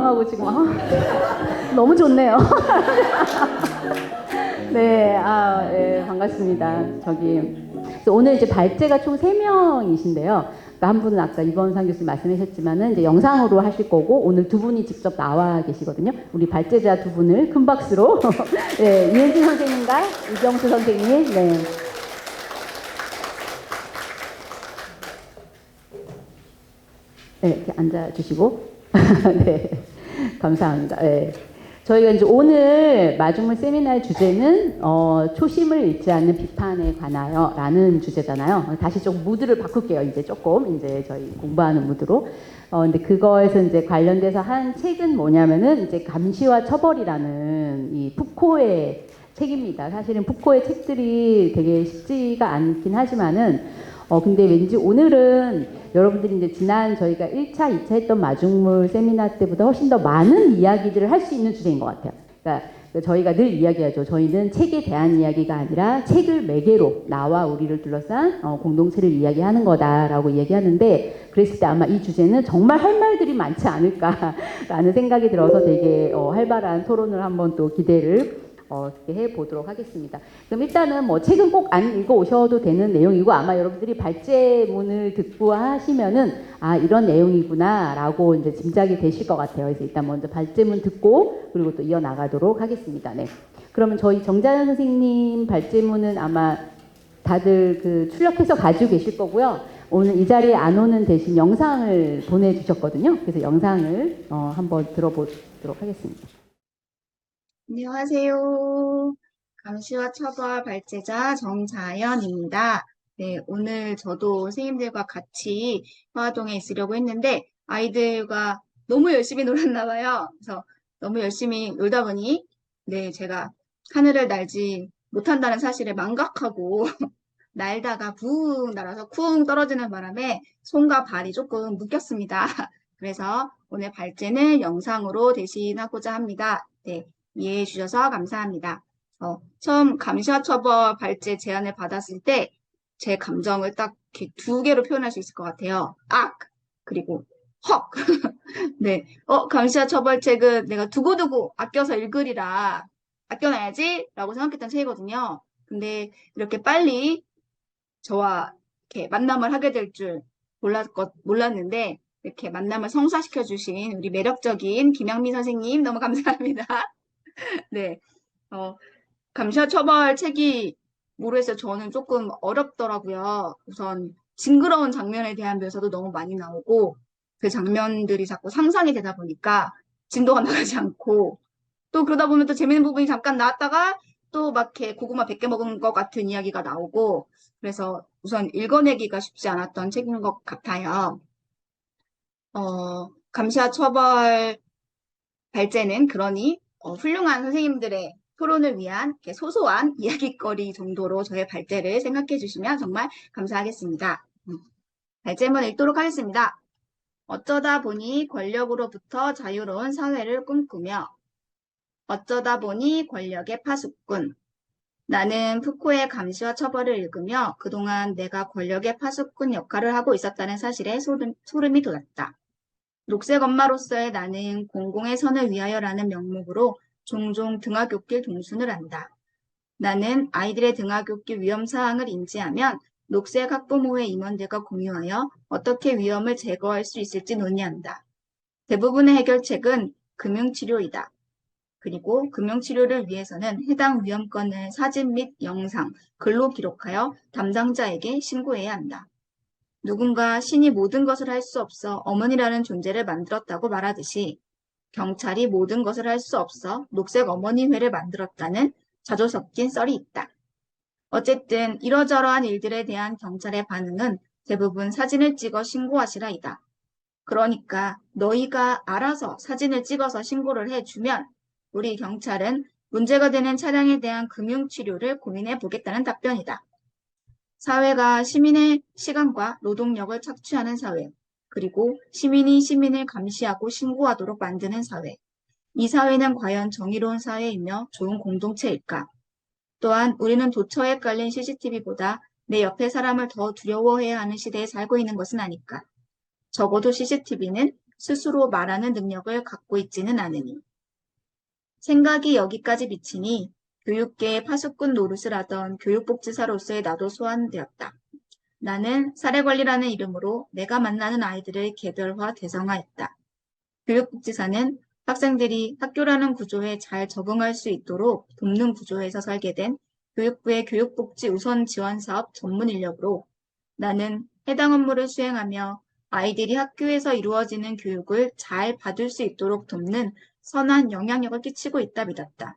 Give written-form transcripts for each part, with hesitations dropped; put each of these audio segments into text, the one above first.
영상하고 지금 너무 좋네요. 네, 반갑습니다. 그래서 오늘 이제 발제가 총 3명이신데요. 그러니까 한 분은 아까 이번상 교수님 말씀하셨지만은 이제 영상으로 하실 거고, 오늘 두 분이 직접 나와 계시거든요. 우리 발제자 두 분을 큰 박수로 네, 이은지 선생님과 이경수 선생님, 네. 네, 이렇게 앉아주시고 네, 감사합니다. 네. 저희가 이제 오늘 마중물 세미나의 주제는 초심을 잃지 않는 비판에 관하여라는 주제잖아요. 다시 좀 무드를 바꿀게요. 이제 조금 이제 저희 공부하는 무드로. 근데 그거에서 이제 관련돼서 한 책은 뭐냐면은 이제 감시와 처벌이라는 이 푸코의 책입니다. 사실은 푸코의 책들이 되게 쉽지가 않긴 하지만은 근데 왠지 오늘은 여러분들이 이제 지난 저희가 1차, 2차 했던 마중물 세미나 때보다 훨씬 더 많은 이야기들을 할 수 있는 주제인 것 같아요. 그러니까 저희가 늘 이야기하죠. 저희는 책에 대한 이야기가 아니라 책을 매개로 나와 우리를 둘러싼 공동체를 이야기하는 거다라고 이야기하는데, 그랬을 때 아마 이 주제는 정말 할 말들이 많지 않을까라는 생각이 들어서 되게 활발한 토론을 한번 또 기대를 이렇게 해보도록 하겠습니다. 그럼 일단은 뭐 책은 꼭 안 읽어 오셔도 되는 내용이고, 아마 여러분들이 발제문을 듣고 하시면은 이런 내용이구나 라고 이제 짐작이 되실 것 같아요. 그래서 일단 먼저 발제문 듣고 그리고 또 이어나가도록 하겠습니다. 네. 그러면 저희 정자연 선생님 발제문은 아마 다들 그 출력해서 가지고 계실 거고요. 오늘 이 자리에 안 오는 대신 영상을 보내주셨거든요. 그래서 영상을 한번 들어보도록 하겠습니다. 안녕하세요. 감시와 처벌 발제자 정자연입니다. 네, 오늘 저도 선생님들과 같이 화화동에 있으려고 했는데 아이들과 너무 열심히 놀았나 봐요. 그래서 너무 열심히 놀다 보니 네, 제가 하늘을 날지 못한다는 사실에 망각하고 날다가 붕 날아서 쿵 떨어지는 바람에 손과 발이 조금 묶였습니다. 그래서 오늘 발제는 영상으로 대신하고자 합니다. 네, 이해해 주셔서 감사합니다. 처음 감시와 처벌 발제 제안을 받았을 때 제 감정을 딱 이렇게 2개로 표현할 수 있을 것 같아요. 악! 그리고 헉! 네, 감시와 처벌책은 내가 두고두고 아껴서 읽으리라, 아껴놔야지 라고 생각했던 책이거든요. 근데 이렇게 빨리 저와 이렇게 만남을 하게 될 줄 몰랐는데, 이렇게 만남을 성사시켜 주신 우리 매력적인 김양미 선생님 너무 감사합니다. 네, 감시와 처벌 책이 모르겠어요. 저는 조금 어렵더라고요. 우선 징그러운 장면에 대한 묘사도 너무 많이 나오고, 그 장면들이 자꾸 상상이 되다 보니까 진도가 나가지 않고, 또 그러다 보면 또 재밌는 부분이 잠깐 나왔다가 또 막 이렇게 고구마 100개 먹은 것 같은 이야기가 나오고, 그래서 우선 읽어내기가 쉽지 않았던 책인 것 같아요. 감시와 처벌 발제는 그러니 훌륭한 선생님들의 토론을 위한 이렇게 소소한 이야기거리 정도로 저의 발제를 생각해 주시면 정말 감사하겠습니다. 발제문 읽도록 하겠습니다. 어쩌다 보니 권력으로부터 자유로운 사회를 꿈꾸며, 어쩌다 보니 권력의 파수꾼. 나는 푸코의 감시와 처벌을 읽으며 그동안 내가 권력의 파수꾼 역할을 하고 있었다는 사실에 소름이 돋았다. 녹색 엄마로서의 나는 공공의 선을 위하여라는 명목으로 종종 등하굣길 동순을 한다. 나는 아이들의 등하굣길 위험사항을 인지하면 녹색 학부모회 임원들과 공유하여 어떻게 위험을 제거할 수 있을지 논의한다. 대부분의 해결책은 금융치료이다. 그리고 금융치료를 위해서는 해당 위험건을 사진 및 영상, 글로 기록하여 담당자에게 신고해야 한다. 누군가 신이 모든 것을 할 수 없어 어머니라는 존재를 만들었다고 말하듯이 경찰이 모든 것을 할 수 없어 녹색 어머니회를 만들었다는 자조 섞인 썰이 있다. 어쨌든 이러저러한 일들에 대한 경찰의 반응은 대부분 사진을 찍어 신고하시라이다. 그러니까 너희가 알아서 사진을 찍어서 신고를 해주면 우리 경찰은 문제가 되는 차량에 대한 금융치료를 고민해 보겠다는 답변이다. 사회가 시민의 시간과 노동력을 착취하는 사회, 그리고 시민이 시민을 감시하고 신고하도록 만드는 사회. 이 사회는 과연 정의로운 사회이며 좋은 공동체일까? 또한 우리는 도처에 깔린 CCTV보다 내 옆에 사람을 더 두려워해야 하는 시대에 살고 있는 것은 아닐까? 적어도 CCTV는 스스로 말하는 능력을 갖고 있지는 않으니. 생각이 여기까지 미치니 교육계의 파수꾼 노릇을 하던 교육복지사로서의 나도 소환되었다. 나는 사례관리라는 이름으로 내가 만나는 아이들을 개별화 대상화했다. 교육복지사는 학생들이 학교라는 구조에 잘 적응할 수 있도록 돕는 구조에서 설계된 교육부의 교육복지 우선 지원 사업 전문 인력으로 나는 해당 업무를 수행하며 아이들이 학교에서 이루어지는 교육을 잘 받을 수 있도록 돕는 선한 영향력을 끼치고 있다 믿었다.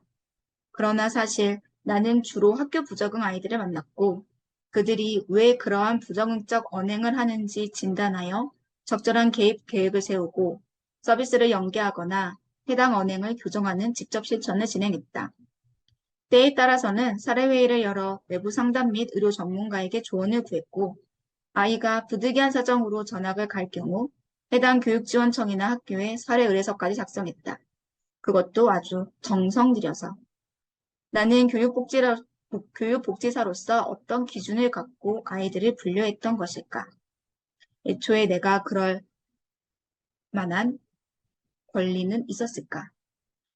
그러나 사실 나는 주로 학교 부적응 아이들을 만났고 그들이 왜 그러한 부적응적 언행을 하는지 진단하여 적절한 개입 계획을 세우고 서비스를 연계하거나 해당 언행을 교정하는 직접 실천을 진행했다. 때에 따라서는 사례회의를 열어 외부 상담 및 의료 전문가에게 조언을 구했고 아이가 부득이한 사정으로 전학을 갈 경우 해당 교육지원청이나 학교에 사례 의뢰서까지 작성했다. 그것도 아주 정성 들여서. 나는 교육복지사로서 어떤 기준을 갖고 아이들을 분류했던 것일까? 애초에 내가 그럴 만한 권리는 있었을까?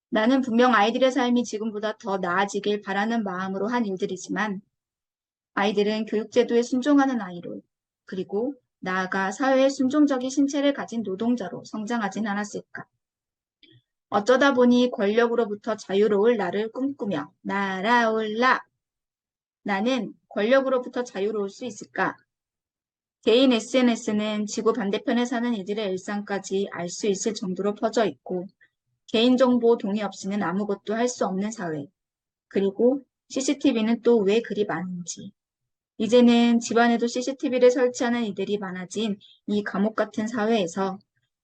나는 분명 아이들의 삶이 지금보다 더 나아지길 바라는 마음으로 한 일들이지만 아이들은 교육제도에 순종하는 아이로 그리고 나아가 사회에 순종적인 신체를 가진 노동자로 성장하진 않았을까? 어쩌다 보니 권력으로부터 자유로울 나를 꿈꾸며 날아올라. 나는 권력으로부터 자유로울 수 있을까? 개인 SNS는 지구 반대편에 사는 이들의 일상까지 알 수 있을 정도로 퍼져 있고 개인정보 동의 없이는 아무것도 할 수 없는 사회. 그리고 CCTV는 또 왜 그리 많은지. 이제는 집안에도 CCTV를 설치하는 이들이 많아진 이 감옥 같은 사회에서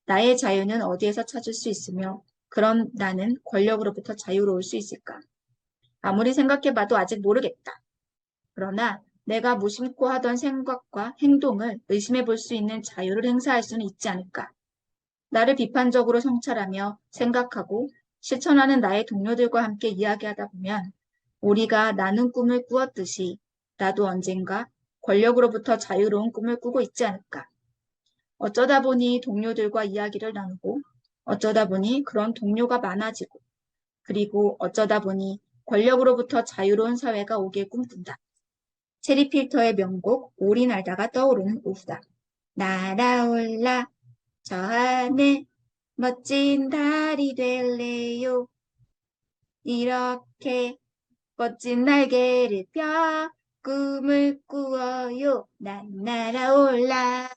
나의 자유는 어디에서 찾을 수 있으며 그럼 나는 권력으로부터 자유로울 수 있을까? 아무리 생각해봐도 아직 모르겠다. 그러나 내가 무심코 하던 생각과 행동을 의심해 볼 수 있는 자유를 행사할 수는 있지 않을까? 나를 비판적으로 성찰하며 생각하고 실천하는 나의 동료들과 함께 이야기하다 보면 우리가 나는 꿈을 꾸었듯이 나도 언젠가 권력으로부터 자유로운 꿈을 꾸고 있지 않을까? 어쩌다 보니 동료들과 이야기를 나누고 어쩌다 보니 그런 동료가 많아지고 그리고 어쩌다 보니 권력으로부터 자유로운 사회가 오길 꿈꾼다. 체리필터의 명곡 오리 날다가 떠오르는 오후다. 날아올라 저 하늘 멋진 달이 될래요. 이렇게 멋진 날개를 펴 꿈을 꾸어요. 난 날아올라.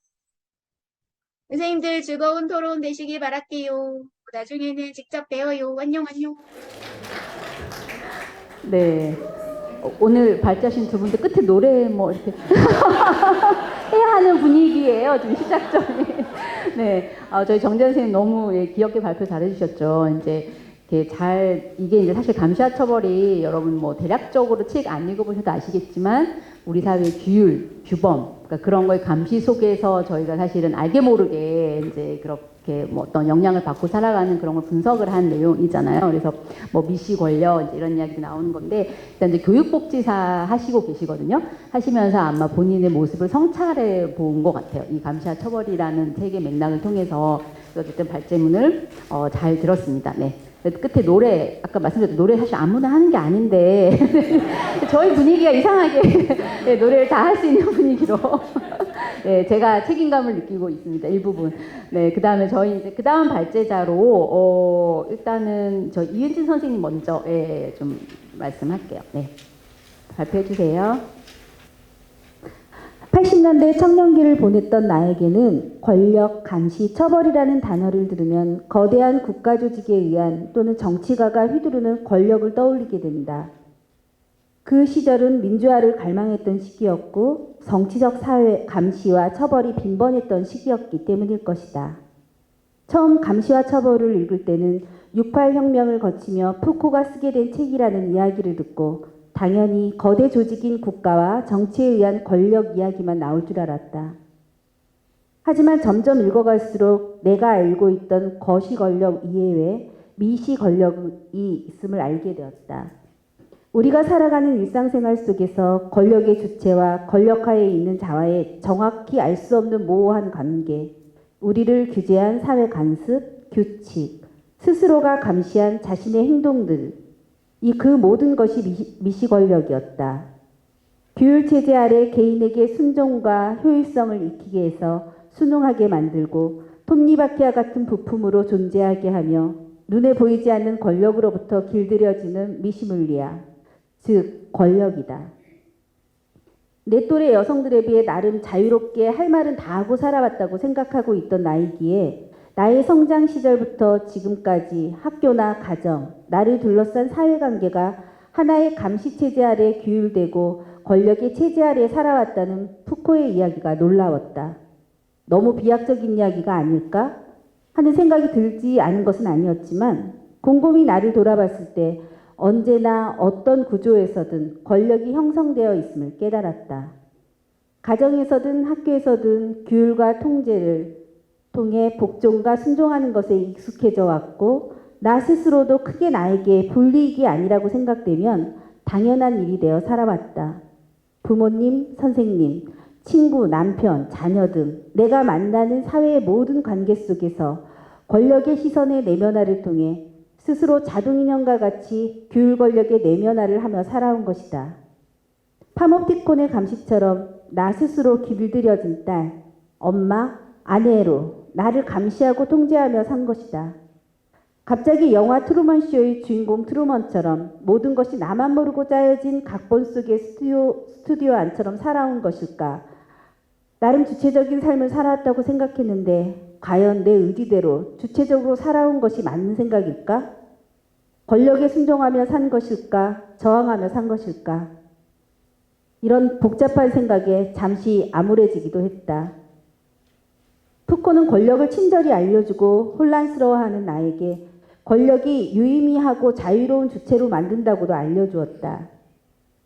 선생님들 즐거운 토론 되시길 바랄게요. 나중에는 직접 배워요. 안녕 안녕. 네. 오늘 발자신 두 분도 끝에 노래 뭐 이렇게 해야 하는 분위기예요. 지금 시작 전에. 네. 저희 정재 선생님 너무 귀엽게 발표 잘해주셨죠. 이제 이게 이제 사실 감시와 처벌이 여러분 뭐 대략적으로 책 안 읽어보셔도 아시겠지만 우리 사회의 규율, 규범, 그러니까 그런 거의 감시 속에서 저희가 사실은 알게 모르게 이제 그렇게 뭐 어떤 영향을 받고 살아가는 그런 걸 분석을 한 내용이잖아요. 그래서 뭐 미시 권력 이제 이런 이야기도 나오는 건데 일단 이제 교육복지사 하시고 계시거든요. 하시면서 아마 본인의 모습을 성찰해 본 것 같아요. 이 감시와 처벌이라는 책의 맥락을 통해서 어쨌든 발제문을 잘 들었습니다. 네. 끝에 노래, 아까 말씀드렸던 노래 사실 아무나 하는 게 아닌데 저희 분위기가 이상하게 네, 노래를 다 할 수 있는 분위기로 네, 제가 책임감을 느끼고 있습니다. 일부분. 네, 그 다음에 저희 이제 그 다음 발제자로 일단은 저 이은진 선생님 먼저 좀 말씀할게요. 네, 발표해 주세요. 80년대 청년기를 보냈던 나에게는 권력, 감시, 처벌이라는 단어를 들으면 거대한 국가 조직에 의한 또는 정치가가 휘두르는 권력을 떠올리게 됩니다. 그 시절은 민주화를 갈망했던 시기였고 정치적 사회 감시와 처벌이 빈번했던 시기였기 때문일 것이다. 처음 감시와 처벌을 읽을 때는 68 혁명을 거치며 푸코가 쓰게 된 책이라는 이야기를 듣고 당연히 거대 조직인 국가와 정치에 의한 권력 이야기만 나올 줄 알았다. 하지만 점점 읽어갈수록 내가 알고 있던 거시 권력 이외에 미시 권력이 있음을 알게 되었다. 우리가 살아가는 일상생활 속에서 권력의 주체와 권력하에 있는 자와의 정확히 알 수 없는 모호한 관계, 우리를 규제한 사회 간섭, 규칙, 스스로가 감시한 자신의 행동들, 그 모든 것이 미시 권력이었다. 규율 체제 아래 개인에게 순종과 효율성을 익히게 해서 순응하게 만들고 톱니바퀴와 같은 부품으로 존재하게 하며 눈에 보이지 않는 권력으로부터 길들여지는 미시물리아, 즉 권력이다. 내 또래 여성들에 비해 나름 자유롭게 할 말은 다 하고 살아왔다고 생각하고 있던 나이기에 나의 성장 시절부터 지금까지 학교나 가정, 나를 둘러싼 사회관계가 하나의 감시체제 아래 규율되고 권력의 체제 아래 살아왔다는 푸코의 이야기가 놀라웠다. 너무 비약적인 이야기가 아닐까 하는 생각이 들지 않은 것은 아니었지만 곰곰이 나를 돌아봤을 때 언제나 어떤 구조에서든 권력이 형성되어 있음을 깨달았다. 가정에서든 학교에서든 규율과 통제를 통해 복종과 순종하는 것에 익숙해져 왔고 나 스스로도 크게 나에게 불이익이 아니라고 생각되면 당연한 일이 되어 살아왔다. 부모님, 선생님, 친구, 남편, 자녀 등 내가 만나는 사회의 모든 관계 속에서 권력의 시선의 내면화를 통해 스스로 자동인형과 같이 규율 권력의 내면화를 하며 살아온 것이다. 파놉티콘의 감시처럼 나 스스로 길들여진 딸, 엄마, 아내로 나를 감시하고 통제하며 산 것이다. 갑자기 영화 트루먼쇼의 주인공 트루먼처럼 모든 것이 나만 모르고 짜여진 각본 속의 스튜디오 안처럼 살아온 것일까? 나름 주체적인 삶을 살아왔다고 생각했는데 과연 내 의지대로 주체적으로 살아온 것이 맞는 생각일까? 권력에 순종하며 산 것일까? 저항하며 산 것일까? 이런 복잡한 생각에 잠시 암울해지기도 했다. 푸코는 권력을 친절히 알려주고 혼란스러워하는 나에게 권력이 유의미하고 자유로운 주체로 만든다고도 알려주었다.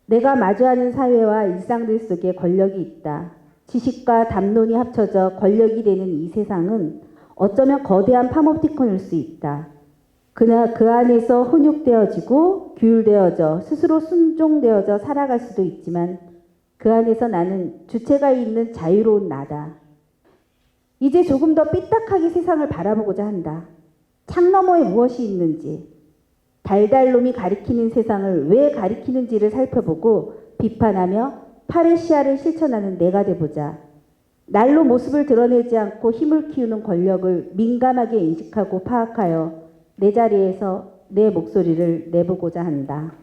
내가 마주하는 사회와 일상들 속에 권력이 있다. 지식과 담론이 합쳐져 권력이 되는 이 세상은 어쩌면 거대한 파놉티콘일 수 있다. 그러나 그 안에서 훈육되어지고 규율되어져 스스로 순종되어져 살아갈 수도 있지만 그 안에서 나는 주체가 있는 자유로운 나다. 이제 조금 더 삐딱하게 세상을 바라보고자 한다. 창 너머에 무엇이 있는지, 달달놈이 가리키는 세상을 왜 가리키는지를 살펴보고 비판하며 파레시아를 실천하는 내가 돼보자. 날로 모습을 드러내지 않고 힘을 키우는 권력을 민감하게 인식하고 파악하여 내 자리에서 내 목소리를 내보고자 한다.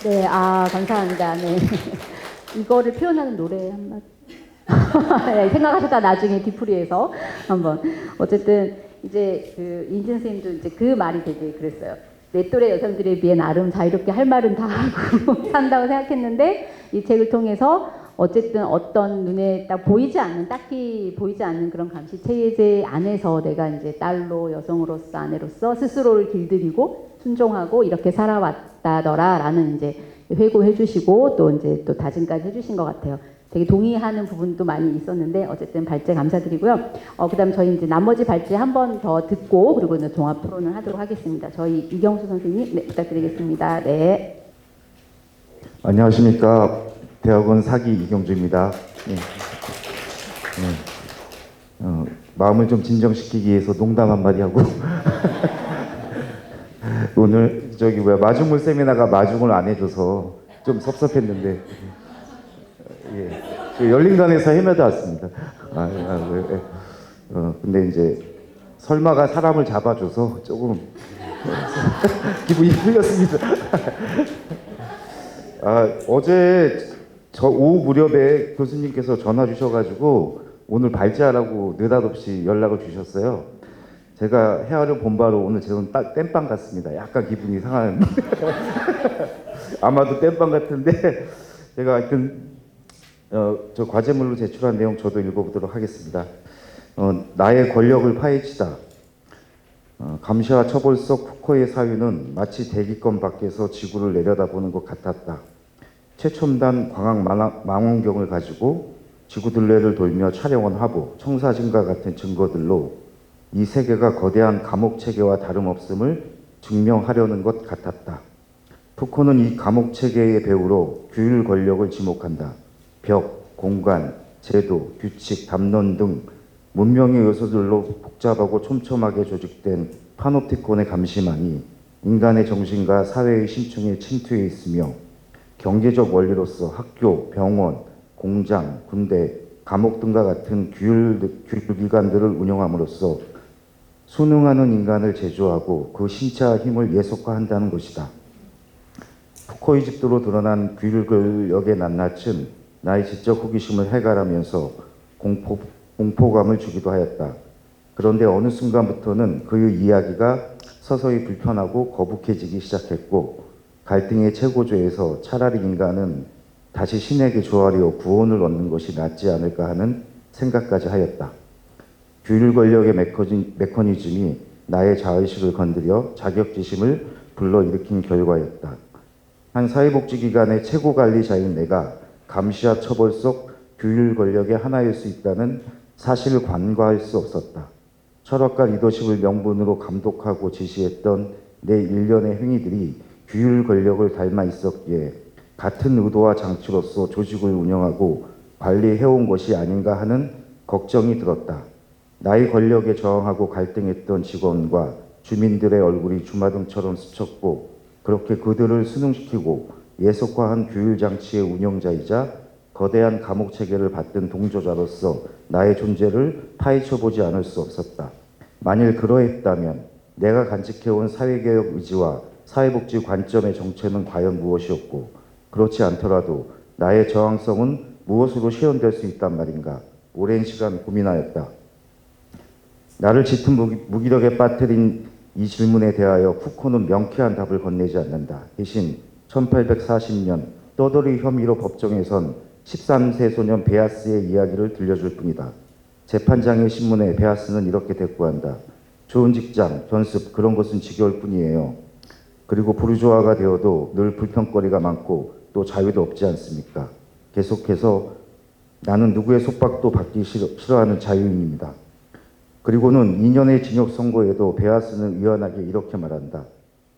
네, 감사합니다. 네. 이거를 표현하는 노래 한번 네, 생각하셨다 나중에 뒤풀이에서 한번 어쨌든 이제 그 인진 선생님도 이제 그 말이 되게 그랬어요. 내 또래 여성들에 비해 나름 자유롭게 할 말은 다 하고 산다고 생각했는데 이 책을 통해서 어쨌든 어떤 눈에 딱 보이지 않는 딱히 보이지 않는 그런 감시 체제 안에서 내가 이제 딸로 여성으로서 아내로서 스스로를 길들이고 순종하고 이렇게 살아왔다더라라는 이제 회고해 주시고 또 이제 또 다짐까지 해주신 것 같아요. 되게 동의하는 부분도 많이 있었는데 어쨌든 발제 감사드리고요. 그다음 저희 이제 나머지 발제 한 번 더 듣고 그리고 이제 종합 토론을 하도록 하겠습니다. 저희 이경수 선생님 네, 부탁드리겠습니다. 네. 안녕하십니까. 대학원 사기 이경주입니다. 네. 마음을 좀 진정시키기 위해서 농담 한마디 하고 오늘 마중물 세미나가 마중을 안 해줘서 좀 섭섭했는데 예, 열린강에서 헤매다 왔습니다. 근데 이제 설마가 사람을 잡아줘서 조금 기분이 풀렸습니다. 어제 저 오후 무렵에 교수님께서 전화 주셔가지고 오늘 발제하라고 느닷없이 연락을 주셨어요. 제가 헤아려 본 바로 오늘 저는 땜빵 같습니다. 약간 기분이 상한 아마도 땜빵 같은데 제가 하여튼 저 과제물로 제출한 내용 저도 읽어보도록 하겠습니다. 나의 권력을 파헤치다. 감시와 처벌 속 푸코의 사유는 마치 대기권 밖에서 지구를 내려다보는 것 같았다. 최첨단 광학 망원경을 가지고 지구 둘레를 돌며 촬영한 화보, 청사진과 같은 증거들로 이 세계가 거대한 감옥 체계와 다름없음을 증명하려는 것 같았다. 푸코는 이 감옥 체계의 배후로 규율 권력을 지목한다. 벽, 공간, 제도, 규칙, 담론 등 문명의 요소들로 복잡하고 촘촘하게 조직된 파놉티콘의 감시망이 인간의 정신과 사회의 심층에 침투해 있으며 경제적 원리로서 학교, 병원, 공장, 군대, 감옥 등과 같은 규율기관들을 운영함으로써 순응하는 인간을 제조하고 그 신체와 힘을 예속화한다는 것이다. 푸코의 집도로 드러난 규율력의 낱낱은 나의 지적 호기심을 해갈하면서 공포감을 주기도 하였다. 그런데 어느 순간부터는 그의 이야기가 서서히 불편하고 거북해지기 시작했고 갈등의 최고조에서 차라리 인간은 다시 신에게 조아려 구원을 얻는 것이 낫지 않을까 하는 생각까지 하였다. 규율 권력의 메커니즘이 나의 자의식을 건드려 자격지심을 불러일으킨 결과였다. 한 사회복지기관의 최고 관리자인 내가 감시와 처벌 속 규율 권력의 하나일 수 있다는 사실을 간과할 수 없었다. 철학과 리더십을 명분으로 감독하고 지시했던 내 일련의 행위들이 규율 권력을 닮아 있었기에 같은 의도와 장치로서 조직을 운영하고 관리해온 것이 아닌가 하는 걱정이 들었다. 나의 권력에 저항하고 갈등했던 직원과 주민들의 얼굴이 주마등처럼 스쳤고 그렇게 그들을 순응시키고 예속화한 규율장치의 운영자이자 거대한 감옥 체계를 받든 동조자로서 나의 존재를 파헤쳐보지 않을 수 없었다. 만일 그러했다면 내가 간직해온 사회개혁 의지와 사회복지 관점의 정체는 과연 무엇이었고 그렇지 않더라도 나의 저항성은 무엇으로 실현될 수 있단 말인가 오랜 시간 고민하였다. 나를 짙은 무기력에 빠뜨린 이 질문에 대하여 푸코는 명쾌한 답을 건네지 않는다. 대신 1840년 떠돌이 혐의로 법정에 선 13세 소년 베아스의 이야기를 들려줄 뿐이다. 재판장의 신문에 베아스는 이렇게 대꾸한다. 좋은 직장, 견습 그런 것은 지겨울 뿐이에요. 그리고 부르주아가 되어도 늘 불평거리가 많고 또 자유도 없지 않습니까? 계속해서 나는 누구의 속박도 받기 싫어하는 자유인입니다. 그리고는 2년의 징역 선고에도 베아스는 의연하게 이렇게 말한다.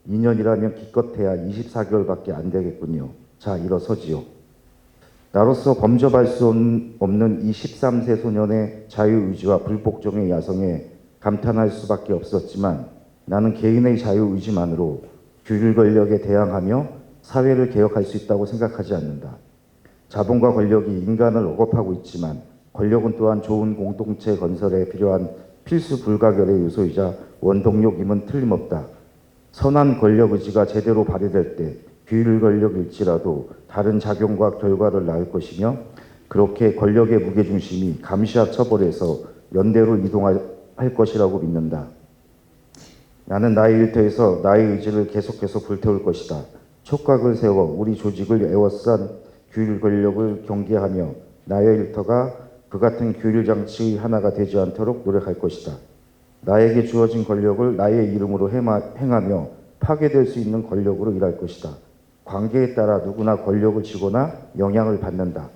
2년이라면 기껏해야 24개월밖에 안 되겠군요. 자, 일어서지요. 나로서 범접할 수 없는 이 13세 소년의 자유의지와 불복종의 야성에 감탄할 수밖에 없었지만 나는 개인의 자유의지만으로 규율 권력에 대항하며 사회를 개혁할 수 있다고 생각하지 않는다. 자본과 권력이 인간을 억압하고 있지만 권력은 또한 좋은 공동체 건설에 필요한 필수 불가결의 요소이자 원동력임은 틀림없다. 선한 권력 의지가 제대로 발휘될 때 규율 권력일지라도 다른 작용과 결과를 낳을 것이며 그렇게 권력의 무게중심이 감시와 처벌에서 연대로 이동할 것이라고 믿는다. 나는 나의 일터에서 나의 의지를 계속해서 불태울 것이다. 촉각을 세워 우리 조직을 에워싼 규율 권력을 경계하며 나의 일터가 그 같은 규율 장치의 하나가 되지 않도록 노력할 것이다. 나에게 주어진 권력을 나의 이름으로 행하며 파괴될 수 있는 권력으로 일할 것이다. 관계에 따라 누구나 권력을 쥐거나 영향을 받는다.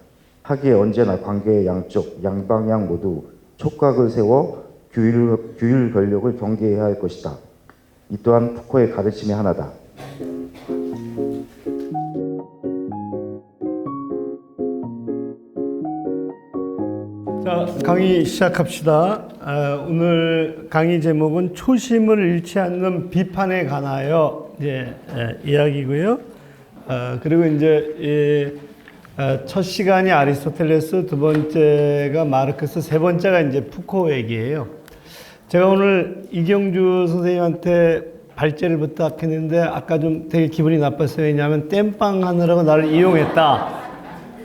하기에 언제나 관계의 양쪽, 양방향 모두 촉각을 세워 규율 권력을 경계해야 할 것이다. 이 또한 푸코의 가르침의 하나다. 자, 강의 시작합시다. 오늘 강의 제목은 초심을 잃지 않는 비판에 관하여 이야기고요. 그리고 이제 첫 시간이 아리스토텔레스, 두 번째가 마르크스, 세 번째가 이제 푸코 얘기예요. 제가 오늘 이경주 선생님한테 발제를 부탁했는데 아까 좀 되게 기분이 나빴어요. 왜냐하면 땜빵 하느라고 나를 이용했다.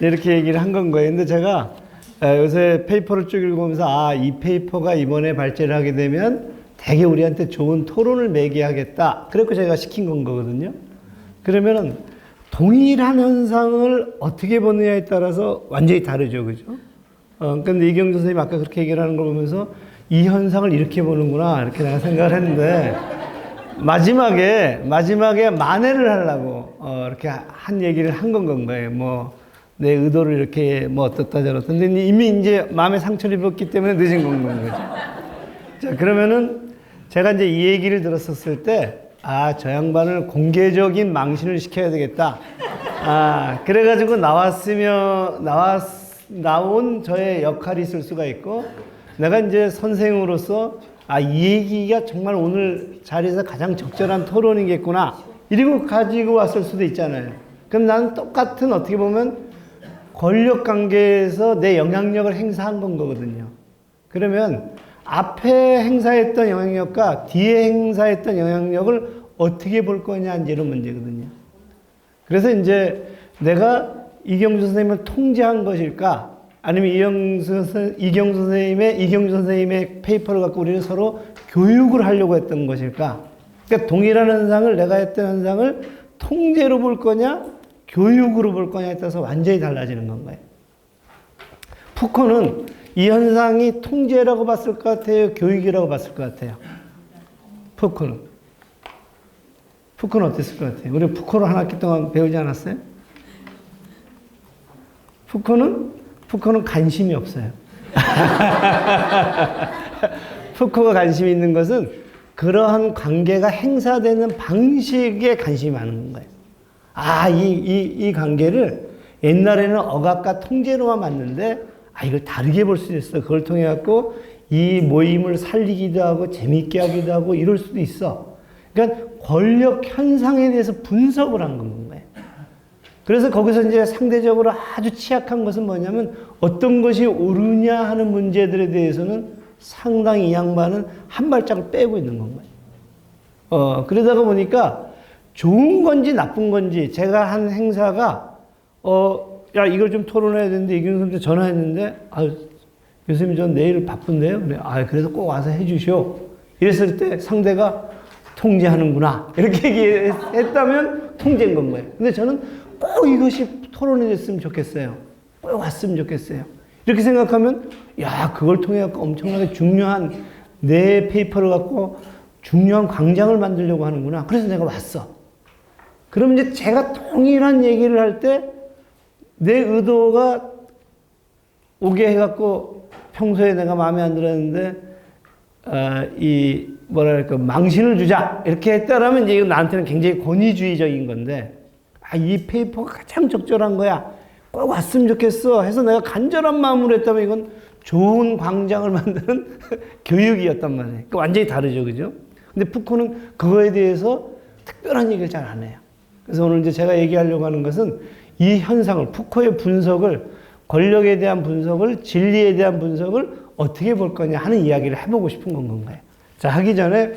이렇게 얘기를 한 건 거예요. 근데 제가 요새 페이퍼를 쭉 읽으면서 이 페이퍼가 이번에 발제를 하게 되면 되게 우리한테 좋은 토론을 매개하겠다. 그래서 제가 시킨 건 거거든요. 그러면은 동일한 현상을 어떻게 보느냐에 따라서 완전히 다르죠. 그죠? 근데 이경주 선생님 아까 그렇게 얘기를 하는 걸 보면서 이 현상을 이렇게 보는구나. 이렇게 내가 생각을 했는데 마지막에 만회를 하려고 이렇게 한 얘기를 한 건 거예요. 뭐 내 의도를 이렇게 뭐 어떻다 저렇다. 근데 이미 이제 마음에 상처를 입었기 때문에 늦은 건 거죠. 자, 그러면은 제가 이제 이 얘기를 들었었을 때 저 양반을 공개적인 망신을 시켜야 되겠다. 그래가지고 나온 저의 역할이 있을 수가 있고, 내가 이제 선생으로서 이 얘기가 정말 오늘 자리에서 가장 적절한 토론이겠구나. 이러고 가지고 왔을 수도 있잖아요. 그럼 나는 똑같은 어떻게 보면 권력 관계에서 내 영향력을 행사한 건 거거든요. 그러면 앞에 행사했던 영향력과 뒤에 행사했던 영향력을 어떻게 볼 거냐 이런 문제거든요. 그래서 이제 내가 이경주 선생님을 통제한 것일까? 아니면 이경주 선생님의 페이퍼를 갖고 우리는 서로 교육을 하려고 했던 것일까? 그러니까 동일한 현상을 내가 했던 현상을 통제로 볼 거냐, 교육으로 볼 거냐에 따라서 완전히 달라지는 건가요? 푸코는 이 현상이 통제라고 봤을 것 같아요? 교육이라고 봤을 것 같아요? 푸코는 어땠을 것 같아요? 우리 푸코를 한 학기 동안 배우지 않았어요? 푸코는 관심이 없어요. 푸코가 관심이 있는 것은 그러한 관계가 행사되는 방식에 관심이 많은 거예요. 이 관계를 옛날에는 억압과 통제로만 봤는데, 이걸 다르게 볼 수 있어. 그걸 통해 갖고 이 모임을 살리기도 하고 재미있게 하기도 하고 이럴 수도 있어. 그러니까 권력 현상에 대해서 분석을 한 건 거예요. 그래서 거기서 이제 상대적으로 아주 취약한 것은 뭐냐면 어떤 것이 옳으냐 하는 문제들에 대해서는 상당히 이 양반은 한 발짝을 빼고 있는 건 거예요. 그러다가 보니까 좋은 건지 나쁜 건지 제가 한 행사가 야 이걸 좀 토론해야 되는데 이경수 선생님한테 전화했는데 교수님 전 내일 바쁜데요. 그래 그래서 꼭 와서 해주시오. 이랬을 때 상대가 통제하는구나 이렇게 얘기했다면 통제인 건 거예요. 근데 저는 꼭 이것이 토론이 됐으면 좋겠어요. 꼭 왔으면 좋겠어요. 이렇게 생각하면 그걸 통해 갖고 엄청나게 중요한 내 페이퍼를 갖고 중요한 광장을 만들려고 하는구나. 그래서 내가 왔어. 그럼 이제 제가 동일한 얘기를 할 때 내 의도가 오게 해갖고 평소에 내가 마음에 안 들었는데 망신을 주자 이렇게 했다라면 이제 이건 나한테는 굉장히 권위주의적인 건데 이 페이퍼가 가장 적절한 거야. 꼭 왔으면 좋겠어 해서 내가 간절한 마음으로 했다면 이건 좋은 광장을 만드는 교육이었단 말이에요. 그러니까 완전히 다르죠, 그죠? 근데 푸코는 그거에 대해서 특별한 얘기를 잘 안 해요. 그래서 오늘 이제 제가 얘기하려고 하는 것은 이 현상을, 푸코의 분석을, 권력에 대한 분석을, 진리에 대한 분석을 어떻게 볼 거냐 하는 이야기를 해보고 싶은 건가요? 자, 하기 전에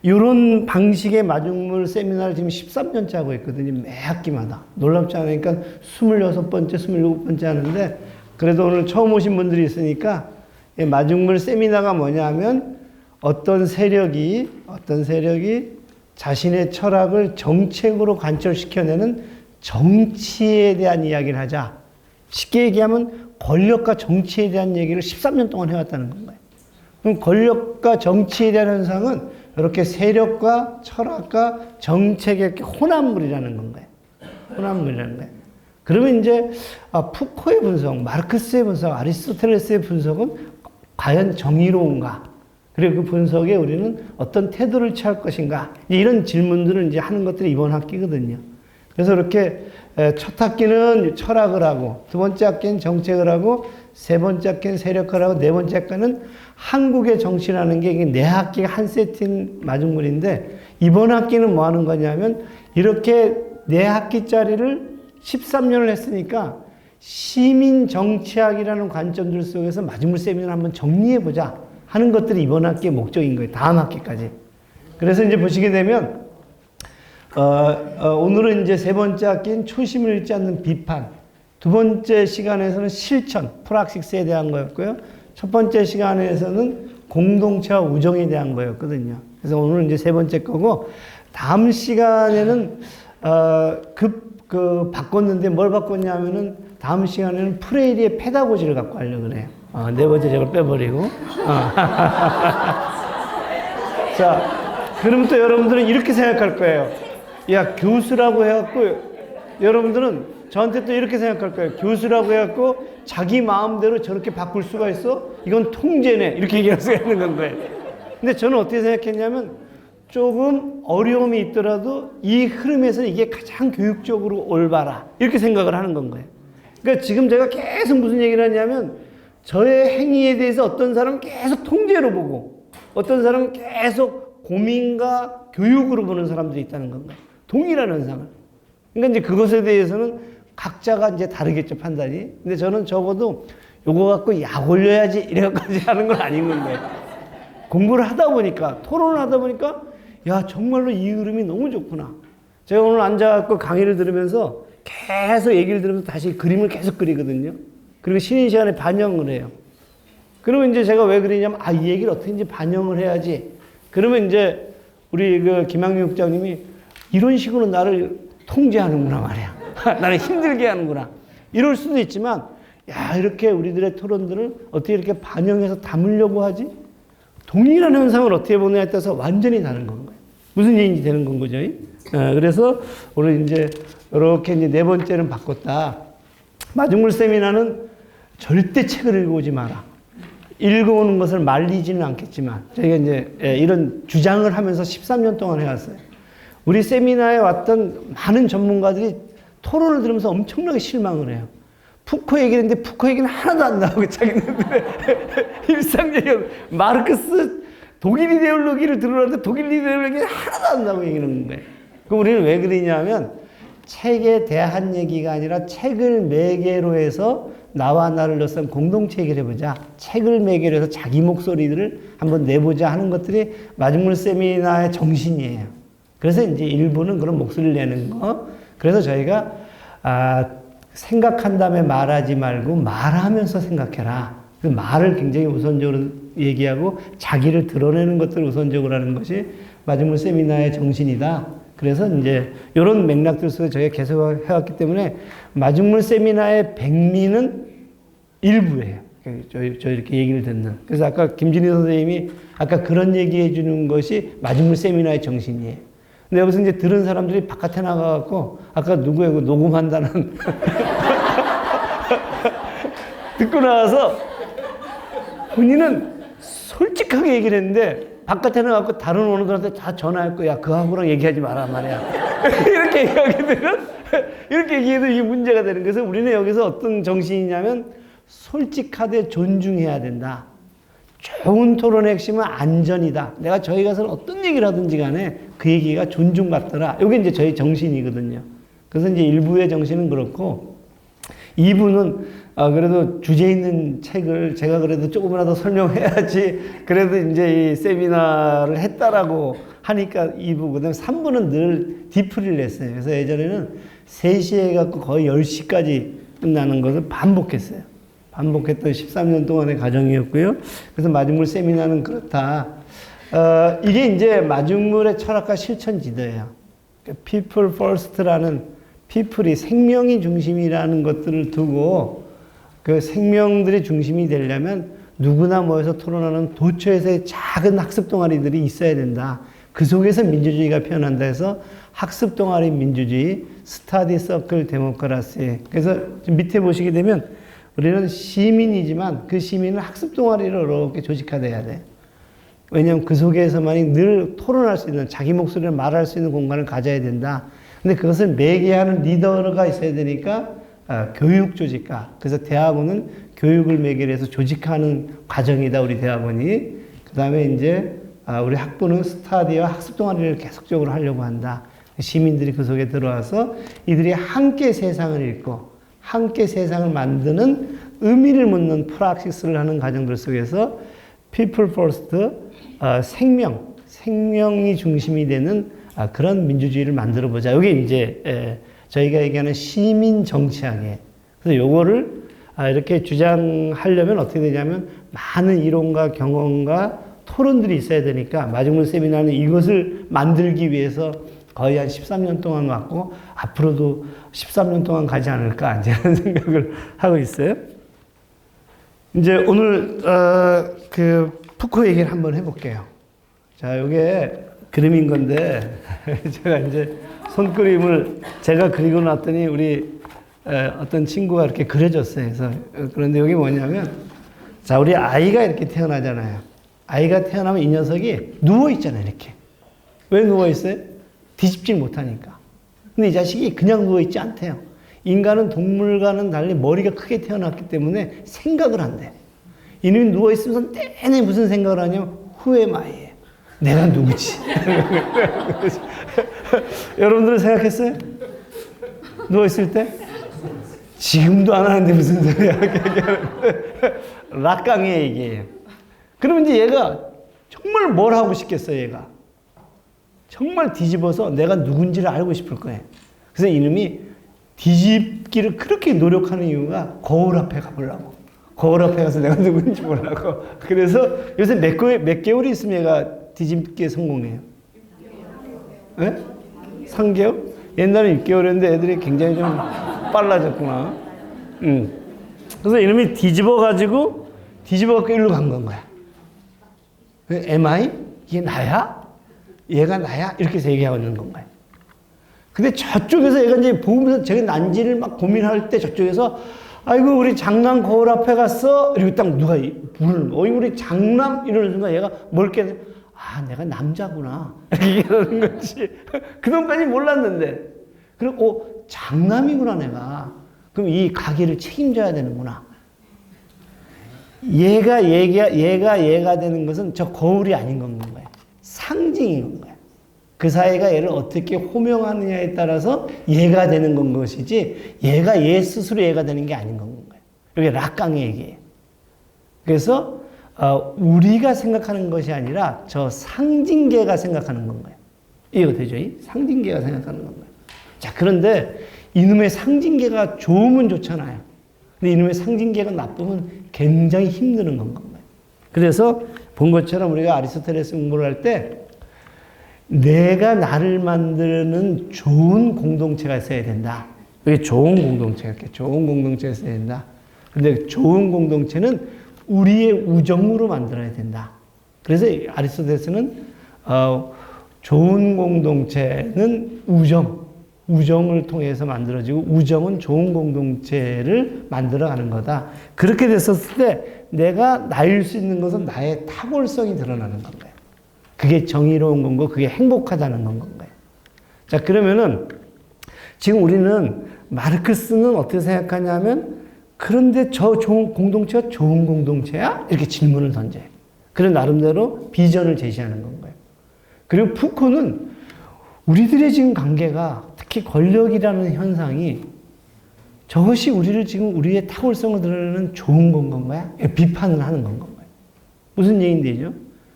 이런 방식의 마중물 세미나를 지금 13년째 하고 있거든요. 매 학기마다. 놀랍지 않으니까 26번째, 27번째 하는데 그래도 오늘 처음 오신 분들이 있으니까 마중물 세미나가 뭐냐 하면 어떤 세력이 자신의 철학을 정책으로 관철시켜내는 정치에 대한 이야기를 하자. 쉽게 얘기하면 권력과 정치에 대한 얘기를 13년 동안 해왔다는 건가요. 그럼 권력과 정치에 대한 현상은 이렇게 세력과 철학과 정책의 혼합물이라는 건가요. 혼합물이라는 거예요. 그러면 이제 푸코의 분석, 마르크스의 분석, 아리스토텔레스의 분석은 과연 정의로운가? 그리고 그 분석에 우리는 어떤 태도를 취할 것인가? 이런 질문들을 이제 하는 것들이 이번 학기거든요. 그래서 이렇게 첫 학기는 철학을 하고, 두 번째 학기는 정책을 하고, 세 번째 학기는 세력을 하고, 네 번째 학기는 한국의 정치라는 게 이게 네 학기가 한 세트인 마중물인데, 이번 학기는 뭐 하는 거냐면, 이렇게 네 학기짜리를 13년을 했으니까, 시민 정치학이라는 관점들 속에서 마중물 세미나를 한번 정리해보자 하는 것들이 이번 학기의 목적인 거예요. 다음 학기까지. 그래서 이제 보시게 되면, 오늘은 이제 세 번째 학기인 초심을 잃지 않는 비판. 두 번째 시간에서는 실천, 프락식스에 대한 거였고요. 첫 번째 시간에서는 공동체와 우정에 대한 거였거든요. 그래서 오늘은 이제 세 번째 거고, 다음 시간에는, 바꿨는데 뭘 바꿨냐면은, 다음 시간에는 프레이리의 페다고지를 갖고 하려고 그래요. 네 번째 저걸 빼버리고. 자, 그럼 또 여러분들은 이렇게 생각할 거예요. 야, 교수라고 해갖고, 여러분들은 저한테 또 이렇게 생각할 거예요. 교수라고 해갖고, 자기 마음대로 저렇게 바꿀 수가 있어? 이건 통제네. 이렇게 얘기할 수가 있는 건가요. 근데 저는 어떻게 생각했냐면, 조금 어려움이 있더라도 이 흐름에서 이게 가장 교육적으로 올바라. 이렇게 생각을 하는 건 거예요. 그러니까 지금 제가 계속 무슨 얘기를 하냐면, 저의 행위에 대해서 어떤 사람은 계속 통제로 보고 어떤 사람은 계속 고민과 교육으로 보는 사람들이 있다는 건가요? 동일한 현상을. 그러니까 이제 그것에 대해서는 각자가 이제 다르겠죠, 판단이. 근데 저는 적어도 요거 갖고 약 올려야지 이래까지 하는 건 아닌 건데 공부를 하다 보니까 토론을 하다 보니까 야 정말로 이 흐름이 너무 좋구나. 제가 오늘 앉아갖고 강의를 들으면서 계속 얘기를 들으면서 다시 그림을 계속 그리거든요. 그리고 쉬는 시간에 반영을 해요. 그러면 이제 제가 왜 그러냐면 이 얘기를 어떻게든지 반영을 해야지. 그러면 이제 우리 그 김학용 국장님이 이런 식으로 나를 통제하는구나 말이야. 나를 힘들게 하는구나. 이럴 수도 있지만 야 이렇게 우리들의 토론들을 어떻게 이렇게 반영해서 담으려고 하지? 동일한 현상을 어떻게 보느냐에 따라서 완전히 다른 건 거예요. 무슨 얘기인지 되는 건 거죠. 그래서 오늘 이제 이렇게 이제 네 번째는 바꿨다. 마중물 세미나는 절대 책을 읽어오지 마라. 읽어오는 것을 말리지는 않겠지만 저희가 이제 이런 주장을 하면서 13년 동안 해왔어요. 우리 세미나에 왔던 많은 전문가들이 토론을 들으면서 엄청나게 실망을 해요. 푸코 얘기를 했는데 푸코 얘기는 하나도 안 나오고 자기네들의 일상적인 마르크스 독일 이데올로기를 들으려는데 독일 이데올로기는 하나도 안 나오고 얘기하는 거예요. 그럼 우리는 왜 그러냐면 책에 대한 얘기가 아니라 책을 매개로 해서 나와 나를 넣어서 공동체 얘기를 해보자. 책을 매개로 해서 자기 목소리들을 한번 내보자 하는 것들이 마중물 세미나의 정신이에요. 그래서 이제 일부는 그런 목소리를 내는 거. 그래서 저희가 생각한 다음에 말하지 말고 말하면서 생각해라. 그 말을 굉장히 우선적으로 얘기하고 자기를 드러내는 것들을 우선적으로 하는 것이 마중물 세미나의 정신이다. 그래서 이제 이런 맥락들 속에 저희가 계속 해왔기 때문에 마중물 세미나의 백미는 일부예요. 저 이렇게 얘기를 듣는. 그래서 아까 김진희 선생님이 아까 그런 얘기해 주는 것이 마중물 세미나의 정신이에요. 근데 여기서 이제 들은 사람들이 바깥에 나가갖고 아까 누구예요? 녹음한다는 듣고 나와서 본인은 솔직하게 얘기를 했는데 바깥에 나가고 다른 어른들한테 다 전화했고 야 그하고랑 얘기하지 마라 말이야. 이렇게 얘기하게 되면 이렇게 얘기해도 이게 문제가 되는 거예요. 그래서 우리는 여기서 어떤 정신이냐면 솔직하되 존중해야 된다. 좋은 토론의 핵심은 안전이다. 내가 저희 가서는 어떤 얘기를 하든지 간에 그 얘기가 존중받더라. 이게 이제 저희 정신이거든요. 그래서 이제 1부의 정신은 그렇고 2부는 그래도 주제 있는 책을 제가 그래도 조금이라도 설명해야지 그래도 이제 이 세미나를 했다라고 하니까 2부. 그다음에 3부는 늘 디프리를 했어요. 그래서 예전에는 3시에 해갖고 거의 10시까지 끝나는 것을 반복했어요. 반복했던 13년 동안의 과정이었고요. 그래서 마중물 세미나는 그렇다. 이게 이제 마중물의 철학과 실천 지도예요. People First라는 people이 생명이 중심이라는 것들을 두고 그 생명들이 중심이 되려면 누구나 모여서 토론하는 도처에서의 작은 학습 동아리들이 있어야 된다. 그 속에서 민주주의가 피어난다 해서 학습 동아리 민주주의, 스타디 서클 데모크라시. 그래서 밑에 보시게 되면 우리는 시민이지만 그 시민은 학습 동아리를 이렇게 조직화돼야 돼. 왜냐하면 그 속에서만이 늘 토론할 수 있는 자기 목소리를 말할 수 있는 공간을 가져야 된다. 근데 그것을 매개하는 리더가 있어야 되니까 교육 조직화. 그래서 대학원은 교육을 매개로 해서 조직하는 과정이다. 우리 대학원이. 그 다음에 이제 우리 학부는 스타디와 학습 동아리를 계속적으로 하려고 한다. 시민들이 그 속에 들어와서 이들이 함께 세상을 읽고 함께 세상을 만드는 의미를 묻는 프락시스를 하는 과정들 속에서 people first, 생명이 중심이 되는 그런 민주주의를 만들어 보자. 이게 이제 저희가 얘기하는 시민 정치학이에요. 그래서 요거를 이렇게 주장하려면 어떻게 되냐면 많은 이론과 경험과 토론들이 있어야 되니까 마중물 세미나는 이것을 만들기 위해서 거의 한 13년 동안 왔고 앞으로도 13년 동안 가지 않을까 이런 생각을 하고 있어요. 이제 오늘 그 푸코 얘기를 한번 해볼게요. 자, 이게 그림인 건데 제가 이제 손그림을 제가 그리고 놨더니 우리 어떤 친구가 이렇게 그려줬어요. 그래서 그런데 여기 뭐냐면 자, 우리 아이가 이렇게 태어나잖아요. 아이가 태어나면 이 녀석이 누워 있잖아요. 이렇게. 왜 누워 있어요? 뒤집질 못하니까. 근데 이 자식이 그냥 누워있지 않대요. 인간은 동물과는 달리 머리가 크게 태어났기 때문에 생각을 한대. 이놈이 누워있으면서 내내 무슨 생각을 하냐면 후회마이에요. 내가 누구지? 여러분들은 생각했어요? 누워있을 때? 지금도 안 하는데 무슨 소리야? 락강의 얘기예요. 그러면 이제 얘가 정말 뭘 하고 싶겠어요, 얘가? 정말 뒤집어서 내가 누군지를 알고 싶을 거예요. 그래서 이놈이 뒤집기를 그렇게 노력하는 이유가 거울 앞에 가보려고. 거울 앞에 가서 내가 누군지 보려고. 그래서 요새 몇 개월이 있으면 얘가 뒤집기에 성공해요. 6개월. 네? 3개월? 옛날에 6개월이었는데 애들이 굉장히 좀 빨라졌구나. 그래서 이놈이 뒤집어갖고 일로 간 건 거야. Am I? 이게 나야? 얘가 나야? 이렇게 해서 얘기하고 있는 건 거야. 근데 저쪽에서 얘가 이제 보면서 제가 난지를 막 고민할 때 저쪽에서 아이고 우리 장남 거울 앞에 갔어. 이러고 딱 누가 부르는 거야. 우리 장남 이러는 순간 얘가 뭘 깨는 아 내가 남자구나. 이렇게 얘기하는 거지. 그동안까지 몰랐는데. 그리고 장남이구나 내가. 그럼 이 가게를 책임져야 되는구나. 얘가 되는 것은 저 거울이 아닌 건 거예요. 상징인 거예요. 그 사이가 얘를 어떻게 호명하느냐에 따라서 얘가 되는 건 것이지 얘가 얘 스스로 얘가 되는 게 아닌 건 거예요. 이게 락강의 얘기예요. 그래서 우리가 생각하는 것이 아니라 저 상징계가 생각하는 건 거예요. 이해가 되죠? 이 상징계가 생각하는 건 거예요. 자, 그런데 이놈의 상징계가 좋으면 좋잖아요. 근데 이놈의 상징계가 나쁘면 굉장히 힘드는 건 거예요. 그래서 본 것처럼 우리가 아리스토텔레스 공부를 할 때 내가 나를 만드는 좋은 공동체가 있어야 된다. 이게 좋은 공동체가 좋은 공동체가 있어야 된다. 근데 좋은 공동체는 우리의 우정으로 만들어야 된다. 그래서 아리스토텔레스는 좋은 공동체는 우정을 통해서 만들어지고 우정은 좋은 공동체를 만들어가는 거다. 그렇게 됐었을 때 내가 나일 수 있는 것은 나의 탁월성이 드러나는 건가요. 그게 정의로운 건 거, 그게 행복하다는 건 건가요. 자, 그러면은 지금 우리는 마르크스는 어떻게 생각하냐면 그런데 저 좋은 공동체가 좋은 공동체야? 이렇게 질문을 던져요. 그런 나름대로 비전을 제시하는 건가요. 그리고 푸코는 우리들의 지금 관계가 특히 권력이라는 현상이 저것이 우리를 지금 우리의 탁월성을 드러내는 좋은 건 건가요? 비판을 하는 건 건가요? 무슨 얘기인데죠?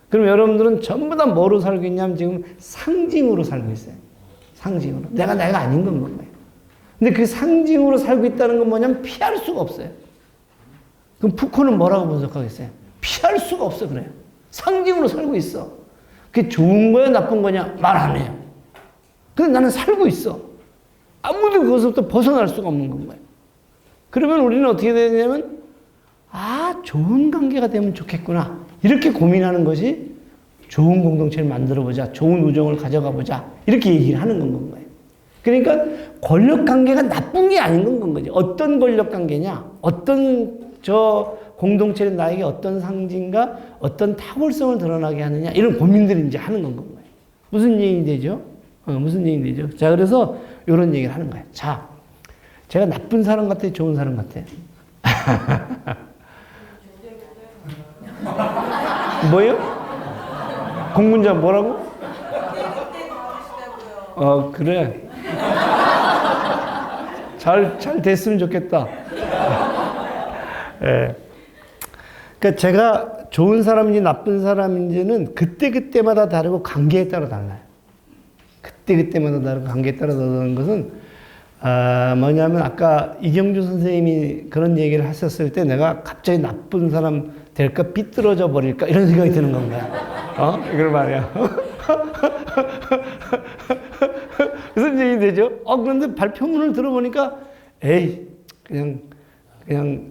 그럼 여러분들은 전부 다 뭐로 살고 있냐면 지금 상징으로 살고 있어요. 상징으로. 내가 아닌 건 건가요? 근데 그 상징으로 살고 있다는 건 뭐냐면 피할 수가 없어요. 그럼 푸코는 뭐라고 분석하겠어요? 피할 수가 없어 그래요. 상징으로 살고 있어. 그게 좋은 거야 나쁜 거냐? 말 안 해요. 근데 나는 살고 있어. 아무도 그것부터 벗어날 수가 없는 건 거예요. 그러면 우리는 어떻게 되냐면 좋은 관계가 되면 좋겠구나. 이렇게 고민하는 것이 좋은 공동체를 만들어보자. 좋은 우정을 가져가보자. 이렇게 얘기를 하는 건 거예요. 그러니까 권력 관계가 나쁜 게 아닌 건 거지. 어떤 권력 관계냐? 어떤 저 공동체는 나에게 어떤 상징과 어떤 탁월성을 드러나게 하느냐? 이런 고민들을 이제 하는 건 거예요. 무슨 얘기 되죠? 무슨 얘기 되죠? 자, 그래서 이런 얘기를 하는 거예요. 자, 제가 나쁜 사람 같아요? 좋은 사람 같아요? 뭐요? 공문자 뭐라고? 그래. 잘 됐으면 좋겠다. 예. 그러니까 제가 좋은 사람인지 나쁜 사람인지는 그때그때마다 다르고 관계에 따라 달라요. 그때그때마다 다르고 관계에 따라 다르는 것은 뭐냐면 아까 이경주 선생님이 그런 얘기를 하셨을 때 내가 갑자기 나쁜 사람 될까 삐뚤어져 버릴까 이런 생각이 드는 건가요? 이걸 말이야. 무슨 얘기 되죠? 그런데 발표문을 들어보니까 에이 그냥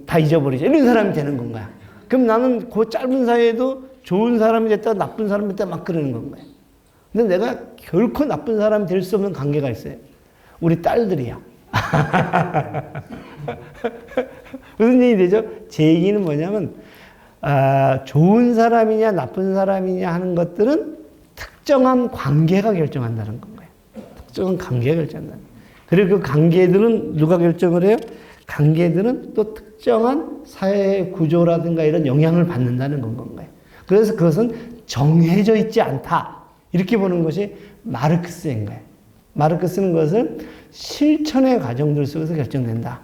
다 잊어버리자 이런 사람이 되는 건가요? 그럼 나는 그 짧은 사이에도 좋은 사람이 됐다 나쁜 사람이 됐다 막 그러는 건가요? 근데 내가 결코 나쁜 사람이 될 수 없는 관계가 있어요. 우리 딸들이야. 무슨 얘기 되죠? 제 얘기는 뭐냐면 좋은 사람이냐 나쁜 사람이냐 하는 것들은 특정한 관계가 결정한다는 건가요. 특정한 관계가 결정한다는 거예요. 그리고 그 관계들은 누가 결정을 해요? 관계들은 또 특정한 사회 구조라든가 이런 영향을 받는다는 건가요. 그래서 그것은 정해져 있지 않다. 이렇게 보는 것이 마르크스인 거예요. 마르크스는 그것을 실천의 과정들 속에서 결정된다.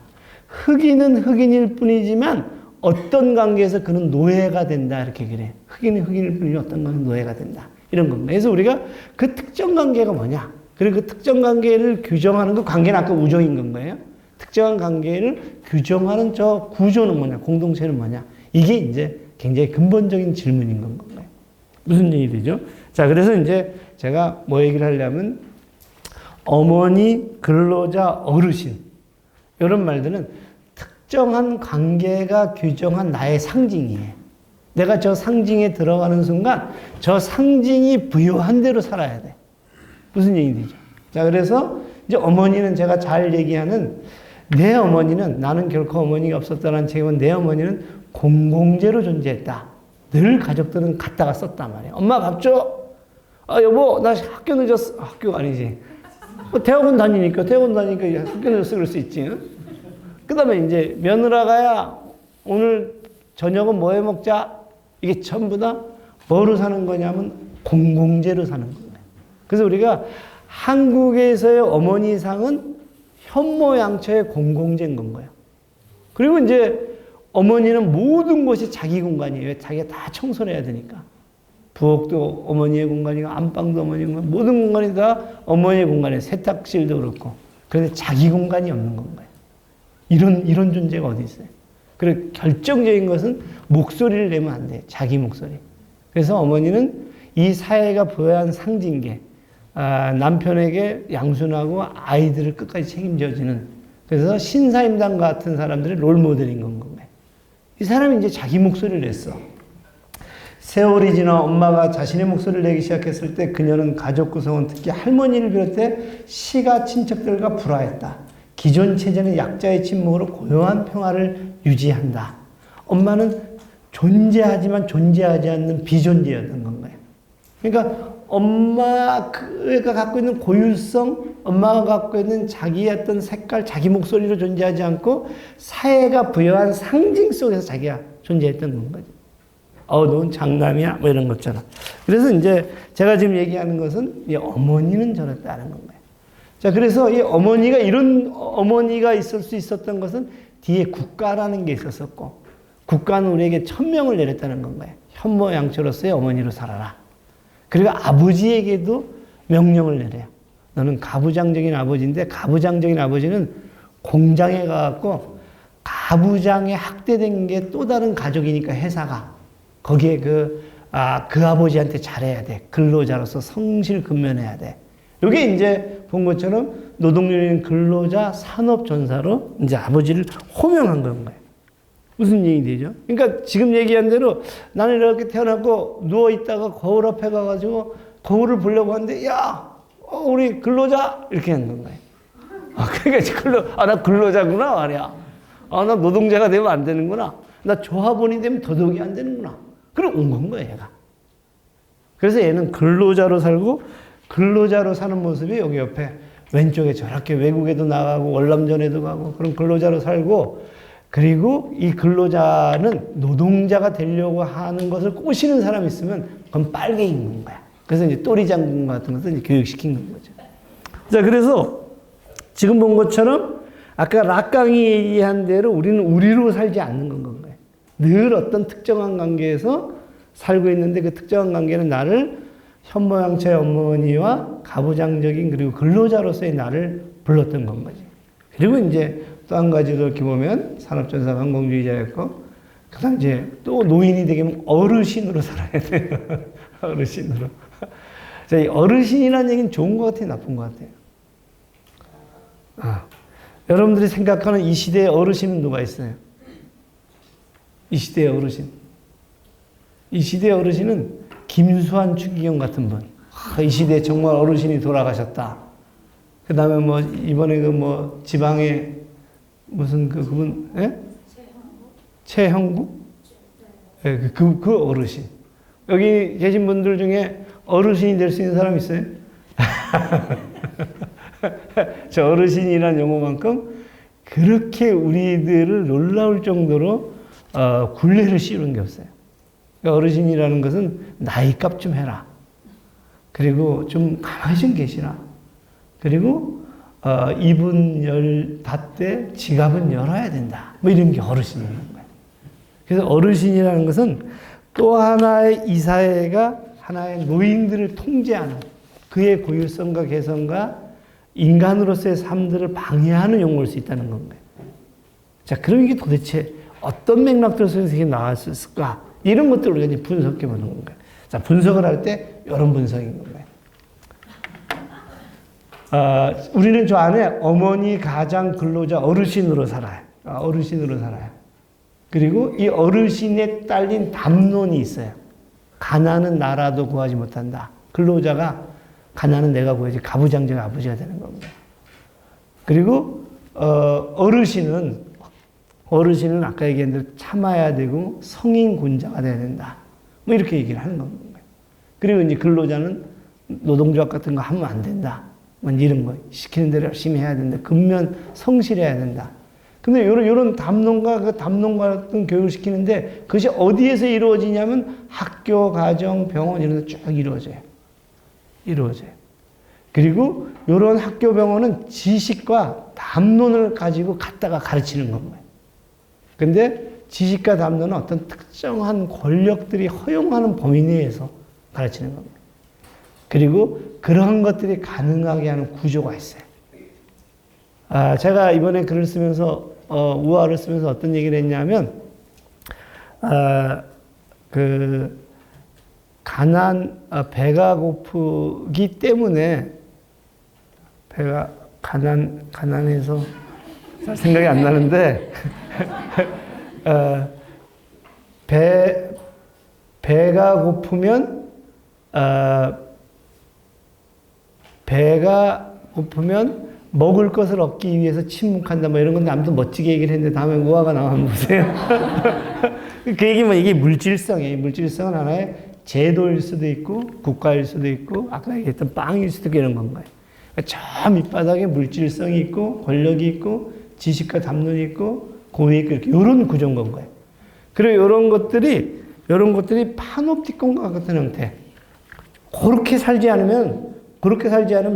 흑인은 흑인일 뿐이지만 어떤 관계에서 그는 노예가 된다. 이렇게 그래요. 흑인은 흑인일 뿐이지만 어떤 관계는 노예가 된다. 이런 겁니다. 그래서 우리가 그 특정 관계가 뭐냐. 그리고 그 특정 관계를 규정하는 그 관계는 아까 우정인 건 거예요. 특정한 관계를 규정하는 저 구조는 뭐냐. 공동체는 뭐냐. 이게 이제 굉장히 근본적인 질문인 건가요. 무슨 얘기 되죠? 자, 그래서 이제 제가 뭐 얘기를 하려면 어머니, 근로자, 어르신 이런 말들은 특정한 관계가 규정한 나의 상징이에요. 내가 저 상징에 들어가는 순간 저 상징이 부여한 대로 살아야 돼. 무슨 얘기 되죠? 자, 그래서 이제 어머니는 제가 잘 얘기하는 내 어머니는 나는 결코 어머니가 없었다는 책임은 내 어머니는 공공재로 존재했다. 늘 가족들은 갖다가 썼단 말이에요. 엄마 밥 줘. 아, 여보, 나 학교 늦었어. 학교가 아니지. 대학원 다니니까 학교 늦었어. 그럴 수 있지. 그 다음에 이제 며느라가야 오늘 저녁은 뭐 해 먹자. 이게 전부 다 뭐로 사는 거냐면 공공재로 사는 거예요. 그래서 우리가 한국에서의 어머니상은 현모양처의 공공재인 건 거예요. 그리고 이제 어머니는 모든 것이 자기 공간이에요. 자기가 다 청소를 해야 되니까. 부엌도 어머니의 공간이고 안방도 어머니의 공간, 모든 공간이 다 어머니의 공간이에요. 세탁실도 그렇고. 그런데 자기 공간이 없는 건가요? 이런 존재가 어디 있어요? 그리고 결정적인 것은 목소리를 내면 안 돼요. 자기 목소리. 그래서 어머니는 이 사회가 부여한 상징계, 남편에게 양순하고 아이들을 끝까지 책임져주는, 그래서 신사임당 같은 사람들의 롤모델인 건가요? 이 사람이 이제 자기 목소리를 냈어. 세월이 지나 엄마가 자신의 목소리를 내기 시작했을 때 그녀는 가족 구성원, 특히 할머니를 비롯해 시가 친척들과 불화했다. 기존 체제는 약자의 침묵으로 고요한 평화를 유지한다. 엄마는 존재하지만 존재하지 않는 비존재였던 건가요? 그러니까 엄마가 갖고 있는 고유성, 엄마가 갖고 있는 자기의 어떤 색깔, 자기 목소리로 존재하지 않고 사회가 부여한 상징 속에서 자기가 존재했던 건 거죠. 넌 장남이야? 뭐 이런 거잖아. 그래서 이제 제가 지금 얘기하는 것은 이 어머니는 저랬다는 건가요. 자, 그래서 이 어머니가 이런 어머니가 있을 수 있었던 것은 뒤에 국가라는 게 있었었고, 국가는 우리에게 천명을 내렸다는 건가요. 현모양처로서의 어머니로 살아라. 그리고 아버지에게도 명령을 내려요. 너는 가부장적인 아버지인데, 가부장적인 아버지는 공장에 가갖고 가부장에 학대된 게 또 다른 가족이니까 회사가 거기에 그 아버지한테 잘해야 돼. 근로자로서 성실근면해야 돼. 이게 이제 본 것처럼 노동요인 근로자 산업전사로 이제 아버지를 호명한 건 거예요. 무슨 얘기 되죠? 그러니까 지금 얘기한 대로 나는 이렇게 태어났고 누워있다가 거울 앞에 가가지고 거울을 보려고 하는데, 야, 우리 근로자! 이렇게 하는 건가요? 그러니까 나 근로자구나, 말이야. 나 노동자가 되면 안 되는구나. 나 조합원이 되면 더더욱이 안 되는구나. 그럼 온 건 거예요, 얘가. 그래서 얘는 근로자로 살고, 근로자로 사는 모습이 여기 옆에 왼쪽에 저렇게 외국에도 나가고 월남전에도 가고 그런 근로자로 살고, 그리고 이 근로자는 노동자가 되려고 하는 것을 꼬시는 사람이 있으면 그건 빨개 입는 거야. 그래서 이제 또리 장군 같은 것을 이제 교육시킨 거죠. 자, 그래서 지금 본 것처럼 아까 락강이 얘기한 대로 우리는 우리로 살지 않는 건 건가요? 늘 어떤 특정한 관계에서 살고 있는데 그 특정한 관계는 나를 현모양처의 어머니와 가부장적인 그리고 근로자로서의 나를 불렀던 건 거지. 그리고 이제 또 한 가지도 이렇게 보면 산업전사 관공주의자였고, 그 다음 이제 또 노인이 되면 어르신으로 살아야 돼요. 어르신으로. 자, 이 어르신이라는 얘기는 좋은 것 같아요, 나쁜 것 같아요? 여러분들이 생각하는 이 시대의 어르신은 누가 있어요? 이 시대의 어르신. 이 시대의 어르신은 김수환, 추기경 같은 분. 이 시대에 정말 어르신이 돌아가셨다. 그 다음에 뭐, 이번에 지방에 무슨 그분, 예? 최형국? 예, 그 어르신. 여기 계신 분들 중에 어르신이 될 수 있는 사람 있어요? 저 어르신이라는 용어만큼 그렇게 우리들을 놀라울 정도로 굴레를 씌우는 게 없어요. 그러니까 어르신이라는 것은 나이값 좀 해라. 그리고 좀 가만히 좀 계시라. 그리고 입은 닫되 지갑은 열어야 된다. 뭐 이런 게 어르신이라는 거예요. 그래서 어르신이라는 것은 또 하나의 이 사회가 하나의 노인들을 통제하는 그의 고유성과 개성과 인간으로서의 삶들을 방해하는 용어일 수 있다는 건가요. 자, 그럼 이게 도대체 어떤 맥락들 속에서 이게 나왔을까? 이런 것들을 우리가 이제 분석해 보는 건가요. 자, 분석을 할 때 이런 분석인 건가요. 우리는 저 안에 어머니, 가장, 근로자, 어르신으로 살아요. 어르신으로 살아요. 그리고 이 어르신에 딸린 담론이 있어요. 가난은 나라도 구하지 못한다. 근로자가 가난은 내가 구해야지 가부장제가 아버지가 되는 겁니다. 그리고 어르신은 아까 얘기한 대로 참아야 되고 성인 군자가 돼야 된다. 뭐 이렇게 얘기를 하는 겁니다. 그리고 이제 근로자는 노동조합 같은 거 하면 안 된다. 뭐 이런 거 시키는 대로 열심히 해야 된다. 근면 성실해야 된다. 근데 요런 담론과 그 담론과 같은 교육을 시키는데 그것이 어디에서 이루어지냐면 학교, 가정, 병원 이런 데 쭉 이루어져요. 그리고 요런 학교, 병원은 지식과 담론을 가지고 갖다가 가르치는 겁니다. 근데 지식과 담론은 어떤 특정한 권력들이 허용하는 범위 내에서 가르치는 겁니다. 그리고 그러한 것들이 가능하게 하는 구조가 있어요. 제가 이번에 글을 쓰면서 우화를 쓰면서 어떤 얘기를 했냐면 배가 고프기 때문에 가난해서 생각이 안 나는데 배가 고프면 먹을 것을 얻기 위해서 침묵한다 뭐 이런 건데 아무튼 멋지게 얘기를 했는데 다음에 우화가 나오면 보세요. 그 얘기면 이게 물질성이에요. 물질성은 하나의 제도일 수도 있고 국가일 수도 있고 아까 얘기했던 빵일 수도 있고 이런 건가요. 그러니까 저 밑바닥에 물질성이 있고 권력이 있고 지식과 담론이 있고 고위 있고 이렇게 이런 구조인 건가요. 그리고 이런 것들이 파놉티콘과 같은 형태. 그렇게 살지 않으면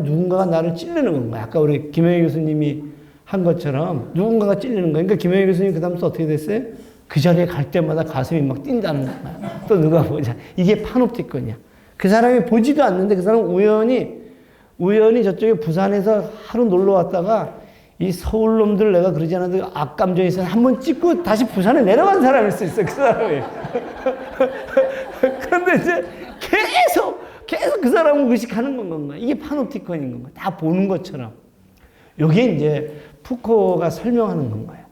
누군가가 나를 찔르는 건가요. 아까 우리 김영희 교수님이 한 것처럼 누군가가 찔르는 거예요. 그러니까 김영희 교수님 그 다음부터 어떻게 됐어요? 그 자리에 갈 때마다 가슴이 막 뛴다는 거예요. 또 누가 보자. 이게 파놉티콘이야. 그 사람이 보지도 않는데 그 사람은 우연히 저쪽에 부산에서 하루 놀러 왔다가 이 서울 놈들 내가 그러지 않아도 악감정이 있어서 한번 찍고 다시 부산에 내려간 사람일 수 있어, 그 사람이. 그런데 이제 계속 그 사람을 의식하는 건가. 이게 파놉티콘인 건가. 다 보는 것처럼. 이게 이제 푸코가 설명하는 건가요.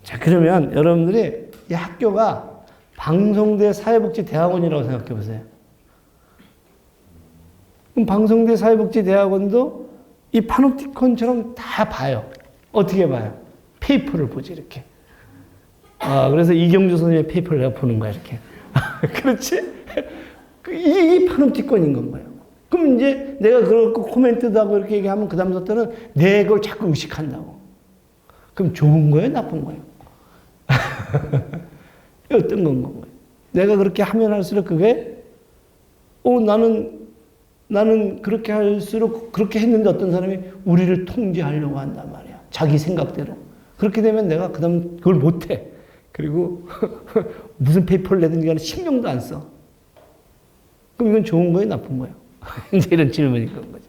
자, 그러면 여러분들이 이 학교가 방송대 사회복지대학원이라고 생각해 보세요. 그럼 방송대 사회복지대학원도 이 파놉티콘처럼 다 봐요. 어떻게 봐요? 페이퍼를 보지, 이렇게. 그래서 이경주 선생님의 페이퍼를 내가 보는 거야, 이렇게. 그렇지? 이게 파놉티콘인 건가요? 그럼 이제 내가 그렇고 코멘트도 하고 이렇게 얘기하면 그 다음부터는 내 걸 자꾸 의식한다고. 그럼 좋은 거예요? 나쁜 거예요? 어떤 건가요? 내가 그렇게 하면 할수록 그게 나는 그렇게 할수록 그렇게 했는데 어떤 사람이 우리를 통제하려고 한단 말이야. 자기 생각대로. 그렇게 되면 내가 그 다음 그걸 못해. 그리고 무슨 페이퍼를 내든지 간에 신경도 안 써. 그럼 이건 좋은 거예요? 나쁜 거예요? 이제 이런 질문이 그런 거죠.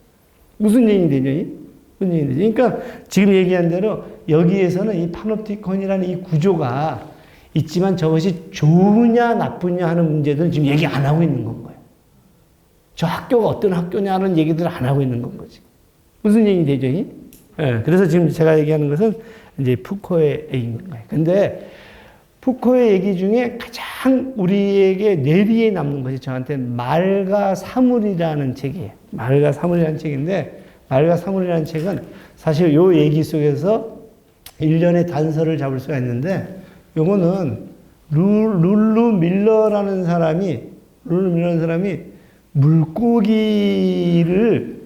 무슨 얘기이 되죠? 무슨 얘기이 되죠? 그러니까 지금 얘기한 대로 여기에서는 이 파놉티콘이라는 이 구조가 있지만 저것이 좋으냐 나쁘냐 하는 문제들은 지금 얘기 안 하고 있는 건 거예요. 저 학교가 어떤 학교냐는 얘기들을 안 하고 있는 건 거지. 무슨 얘기 되죠? 네, 그래서 지금 제가 얘기하는 것은 이제 푸코의 얘기인 거예요. 근데 푸코의 얘기 중에 가장 우리에게 뇌리에 남는 것이 저한테 말과 사물이라는 책이에요. 말과 사물이라는 책인데 말과 사물이라는 책은 사실 요 얘기 속에서 일련의 단서를 잡을 수가 있는데 요거는 룰루 밀러라는 사람이 물고기를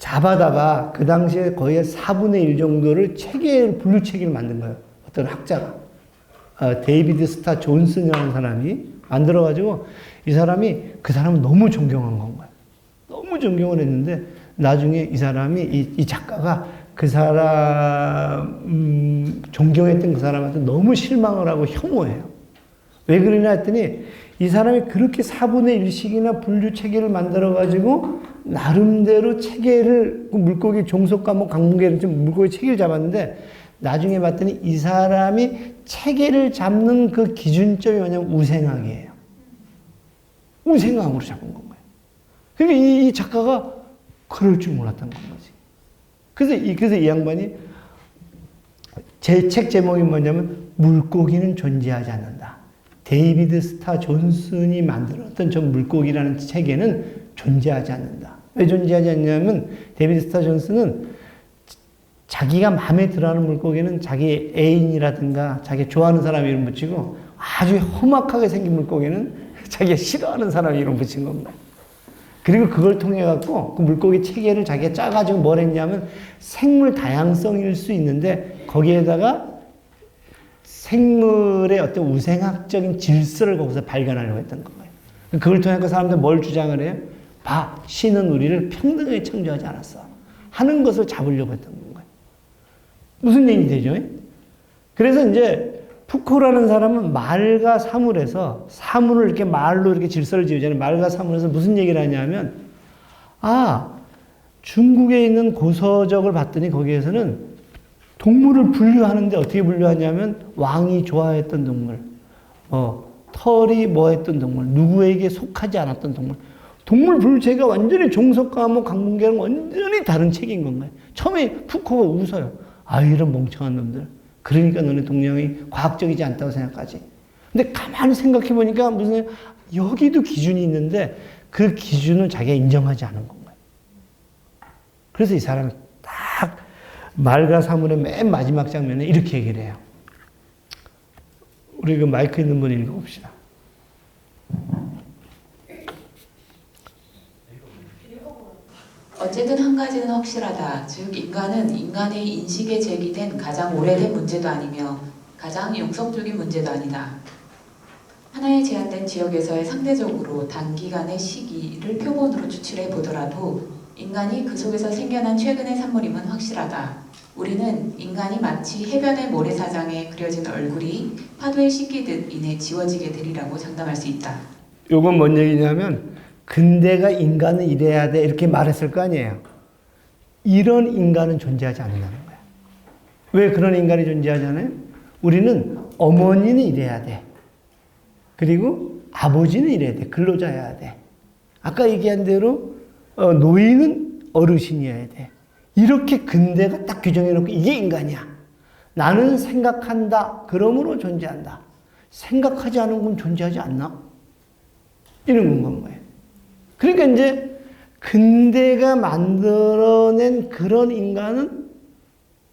잡아다가 그 당시에 거의 4분의 1 정도를 분류체계를 만든 거예요. 어떤 학자가. 데이비드 스타 존슨이라는 사람이 만들어가지고 이 사람이 그 사람을 너무 존경한 건 거예요. 너무 존경을 했는데 나중에 이 사람이 이 작가가 그 사람 존경했던 그 사람한테 너무 실망을 하고 혐오해요. 왜 그러냐 했더니 이 사람이 그렇게 4분의 1씩이나 분류 체계를 만들어 가지고 나름대로 체계를 물고기 종속 과목 강문계를 좀 물고기 체계를 잡았는데 나중에 봤더니 이 사람이 체계를 잡는 그 기준점이 뭐냐면 우생학이에요. 우생학으로 잡은 건 거예요. 그러니까 이 작가가 그럴 줄 몰랐던 건 거지. 그래서 이 양반이 제 책 제목이 뭐냐면 물고기는 존재하지 않는다. 데이비드 스타 존슨이 만들었던 저 물고기라는 체계는 존재하지 않는다. 왜 존재하지 않냐면 데이비드 스타 존슨은 자기가 마음에 들어하는 물고기는 자기 애인이라든가 자기 좋아하는 사람 이름 붙이고 아주 험악하게 생긴 물고기는 자기가 싫어하는 사람 이름 붙인 겁니다. 그리고 그걸 통해 갖고 그 물고기 체계를 자기가 짜가지고 뭘 했냐면 생물 다양성일 수 있는데 거기에다가 생물의 어떤 우생학적인 질서를 거기서 발견하려고 했던 거예요. 그걸 통해 그 사람들 뭘 주장을 해요? 신은 우리를 평등하게 창조하지 않았어. 하는 것을 잡으려고 했던 거예요. 무슨 얘기 되죠? 그래서 이제 푸코라는 사람은 말과 사물에서 사물을 이렇게 말로 이렇게 질서를 지으잖아요. 말과 사물에서 무슨 얘기를 하냐면 중국에 있는 고서적을 봤더니 거기에서는 동물을 분류하는데 어떻게 분류하냐면 왕이 좋아했던 동물, 털이 뭐했던 동물, 누구에게 속하지 않았던 동물. 동물 분류체가 완전히 종속 과목 강문계랑 완전히 다른 책인 건가요? 처음에 푸코가 웃어요. 이런 멍청한 놈들. 그러니까 너네 동양이 과학적이지 않다고 생각하지. 근데 가만히 생각해 보니까 여기도 기준이 있는데 그 기준은 자기가 인정하지 않은 건가요? 그래서 이 사람이 딱 말과 사물의 맨 마지막 장면에 이렇게 얘기를 해요. 우리 그 마이크 있는 분 읽어봅시다. 어쨌든 한 가지는 확실하다. 즉 인간은 인간의 인식에 제기된 가장 오래된 문제도 아니며 가장 영성적인 문제도 아니다. 하나의 제한된 지역에서의 상대적으로 단기간의 시기를 표본으로 추출해 보더라도 인간이 그 속에서 생겨난 최근의 산물임은 확실하다. 우리는 인간이 마치 해변의 모래사장에 그려진 얼굴이 파도에 씻기듯 인해 지워지게 되리라고 장담할 수 있다. 요건 뭔 얘기냐면 근대가 인간은 이래야 돼 이렇게 말했을 거 아니에요. 이런 인간은 존재하지 않는다는 거야. 왜 그런 인간이 존재하지 않아요? 우리는 어머니는 이래야 돼. 그리고 아버지는 이래야 돼. 근로자여야 돼. 아까 얘기한 대로 노인은 어르신이어야 돼. 이렇게 근대가 딱 규정해놓고 이게 인간이야. 나는 생각한다. 그러므로 존재한다. 생각하지 않은 건 존재하지 않나? 이런 건 거예요. 그러니까 이제 근대가 만들어낸 그런 인간은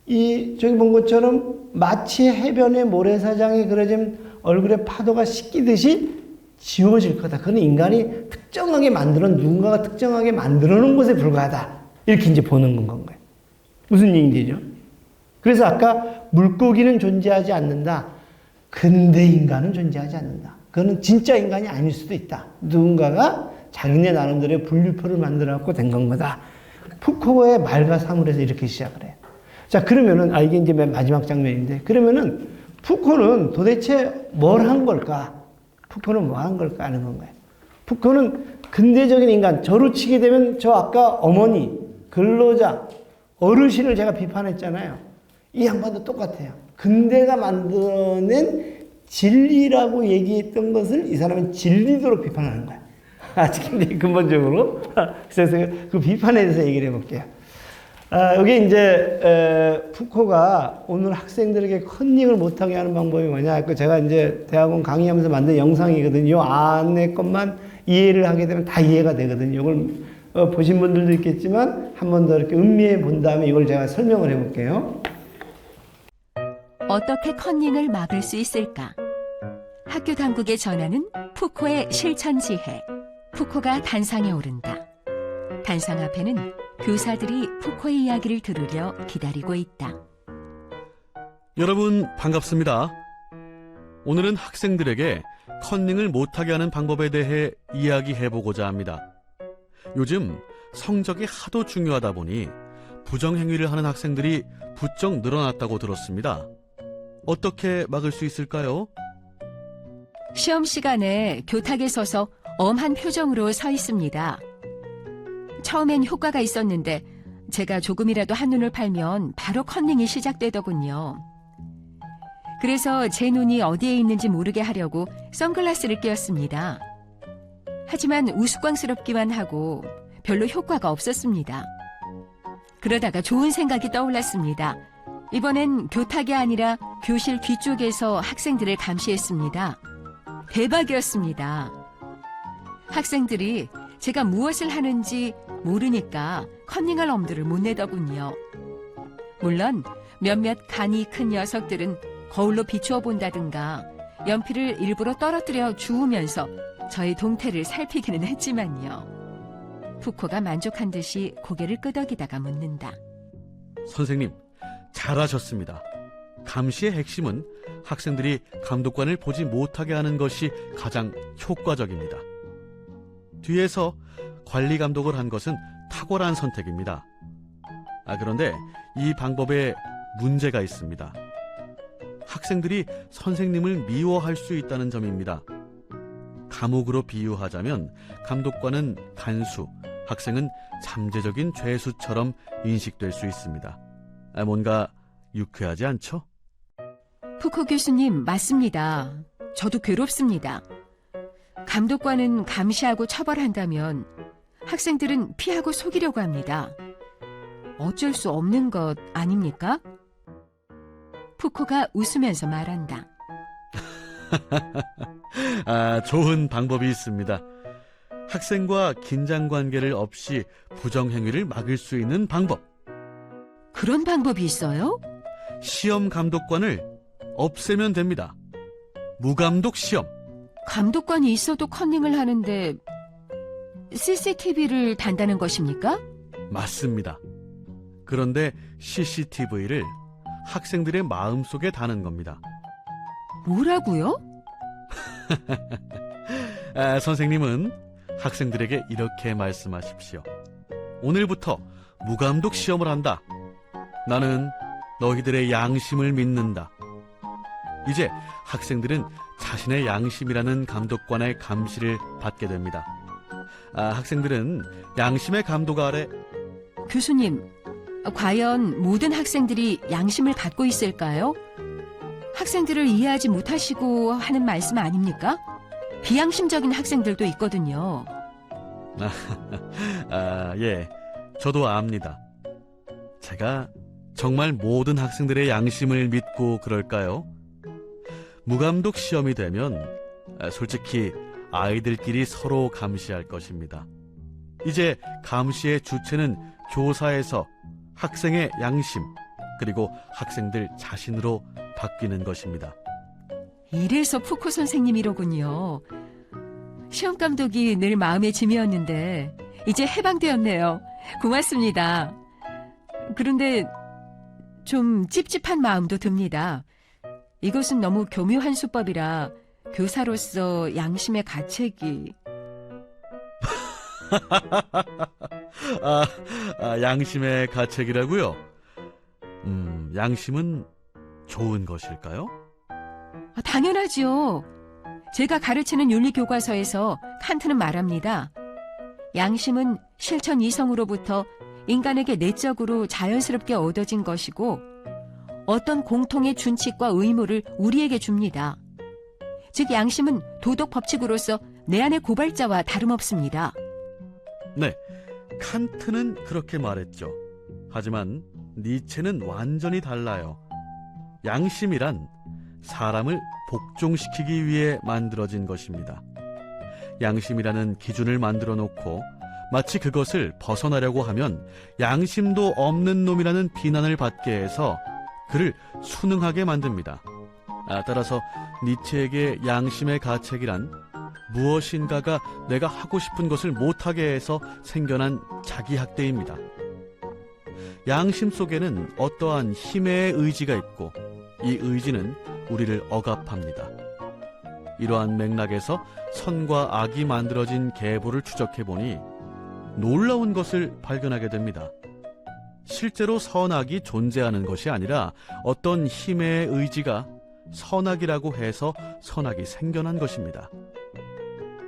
저기 본 것처럼 마치 해변의 모래사장에 그려진 얼굴에 파도가 씻기듯이 지워질 거다. 그건 인간이 누군가가 특정하게 만들어 놓은 것에 불과하다. 이렇게 이제 보는 건가요. 무슨 얘기죠? 그래서 아까 물고기는 존재하지 않는다. 근대 인간은 존재하지 않는다. 그거는 진짜 인간이 아닐 수도 있다. 누군가가 자기네 나름대로의 분류표를 만들어갖고 된 건 거다. 푸코의 말과 사물에서 이렇게 시작을 해요. 자, 그러면은, 이게 이제 맨 마지막 장면인데, 그러면은, 푸코는 도대체 뭘 한 걸까? 푸코는 뭐 한 걸까 하는 건가요? 푸코는 근대적인 인간, 저로 치게 되면 저 아까 어머니, 근로자, 어르신을 제가 비판했잖아요. 이 양반도 똑같아요. 근대가 만들어낸 진리라고 얘기했던 것을 이 사람은 진리도록 비판하는 거야. 굉장히 근본적으로. 그래서 그 비판에 대해서 얘기를 해볼게요. 여기 이제, 푸코가 오늘 학생들에게 컨닝을 못하게 하는 방법이 뭐냐. 제가 이제 대학원 강의하면서 만든 영상이거든요. 이 안에 것만 이해를 하게 되면 다 이해가 되거든요. 이걸 보신 분들도 있겠지만 한 번 더 이렇게 음미해 본 다음에 이걸 제가 설명을 해볼게요. 어떻게 컨닝을 막을 수 있을까? 학교 당국에 전하는 푸코의 실천 지혜. 푸코가 단상에 오른다. 단상 앞에는 교사들이 푸코의 이야기를 들으려 기다리고 있다. 여러분 반갑습니다. 오늘은 학생들에게 컨닝을 못하게 하는 방법에 대해 이야기해보고자 합니다. 요즘 성적이 하도 중요하다 보니 부정행위를 하는 학생들이 부쩍 늘어났다고 들었습니다. 어떻게 막을 수 있을까요? 시험 시간에 교탁에 서서 엄한 표정으로 서 있습니다. 처음엔 효과가 있었는데 제가 조금이라도 한눈을 팔면 바로 컨닝이 시작되더군요. 그래서 제 눈이 어디에 있는지 모르게 하려고 선글라스를 끼웠습니다. 하지만 우스꽝스럽기만 하고 별로 효과가 없었습니다. 그러다가 좋은 생각이 떠올랐습니다. 이번엔 교탁이 아니라 교실 뒤쪽에서 학생들을 감시했습니다. 대박이었습니다. 학생들이 제가 무엇을 하는지 모르니까 컨닝할 엄두를 못 내더군요. 물론 몇몇 간이 큰 녀석들은 거울로 비추어 본다든가 연필을 일부러 떨어뜨려 주우면서 저의 동태를 살피기는 했지만요. 푸코가 만족한 듯이 고개를 끄덕이다가 묻는다. 선생님, 잘하셨습니다. 감시의 핵심은 학생들이 감독관을 보지 못하게 하는 것이 가장 효과적입니다. 뒤에서 관리 감독을 한 것은 탁월한 선택입니다. 그런데 이 방법에 문제가 있습니다. 학생들이 선생님을 미워할 수 있다는 점입니다. 감옥으로 비유하자면 감독관은 간수, 학생은 잠재적인 죄수처럼 인식될 수 있습니다. 뭔가 유쾌하지 않죠? 푸코 교수님, 맞습니다. 저도 괴롭습니다. 감독관은 감시하고 처벌한다면 학생들은 피하고 속이려고 합니다. 어쩔 수 없는 것 아닙니까? 푸코가 웃으면서 말한다. 좋은 방법이 있습니다. 학생과 긴장관계를 없이 부정행위를 막을 수 있는 방법. 그런 방법이 있어요? 시험 감독관을 없애면 됩니다. 무감독 시험. 감독관이 있어도 컨닝을 하는데 CCTV를 단다는 것입니까? 맞습니다. 그런데 CCTV를 학생들의 마음속에 다는 겁니다. 뭐라고요? 선생님은 학생들에게 이렇게 말씀하십시오. 오늘부터 무감독 시험을 한다. 나는 너희들의 양심을 믿는다. 이제 학생들은 자신의 양심이라는 감독관의 감시를 받게 됩니다. 학생들은 양심의 감독 아래. 교수님, 과연 모든 학생들이 양심을 갖고 있을까요? 학생들을 이해하지 못하시고 하는 말씀 아닙니까? 비양심적인 학생들도 있거든요. 예, 저도 압니다. 제가 정말 모든 학생들의 양심을 믿고 그럴까요? 무감독 시험이 되면 솔직히 아이들끼리 서로 감시할 것입니다. 이제 감시의 주체는 교사에서 학생의 양심, 그리고 학생들 자신으로 바뀌는 것입니다. 이래서 푸코 선생님이로군요. 시험 감독이 늘 마음의 짐이었는데 이제 해방되었네요. 고맙습니다. 그런데 좀 찝찝한 마음도 듭니다. 이것은 너무 교묘한 수법이라 교사로서 양심의 가책이... 양심의 가책이라고요? 양심은 좋은 것일까요? 당연하지요. 제가 가르치는 윤리교과서에서 칸트는 말합니다. 양심은 실천 이성으로부터 인간에게 내적으로 자연스럽게 얻어진 것이고 어떤 공통의 준칙과 의무를 우리에게 줍니다. 즉 양심은 도덕 법칙으로서 내 안의 고발자와 다름없습니다. 네, 칸트는 그렇게 말했죠. 하지만 니체는 완전히 달라요. 양심이란 사람을 복종시키기 위해 만들어진 것입니다. 양심이라는 기준을 만들어 놓고 마치 그것을 벗어나려고 하면 양심도 없는 놈이라는 비난을 받게 해서 그를 순응하게 만듭니다. 따라서 니체에게 양심의 가책이란 무엇인가가 내가 하고 싶은 것을 못하게 해서 생겨난 자기학대입니다. 양심 속에는 어떠한 힘의 의지가 있고 이 의지는 우리를 억압합니다. 이러한 맥락에서 선과 악이 만들어진 계보를 추적해보니 놀라운 것을 발견하게 됩니다. 실제로 선악이 존재하는 것이 아니라 어떤 힘의 의지가 선악이라고 해서 선악이 생겨난 것입니다.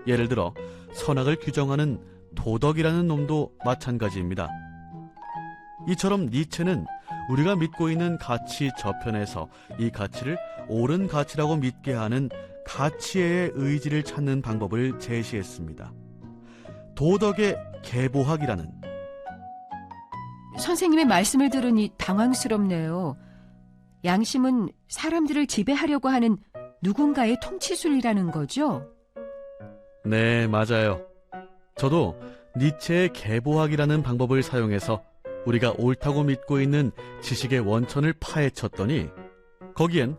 예를 들어 선악을 규정하는 도덕이라는 놈도 마찬가지입니다. 이처럼 니체는 우리가 믿고 있는 가치 저편에서 이 가치를 옳은 가치라고 믿게 하는 가치의 의지를 찾는 방법을 제시했습니다. 도덕의 계보학이라는. 선생님의 말씀을 들으니 당황스럽네요. 양심은 사람들을 지배하려고 하는 누군가의 통치술이라는 거죠? 네, 맞아요. 저도 니체의 계보학이라는 방법을 사용해서 우리가 옳다고 믿고 있는 지식의 원천을 파헤쳤더니 거기엔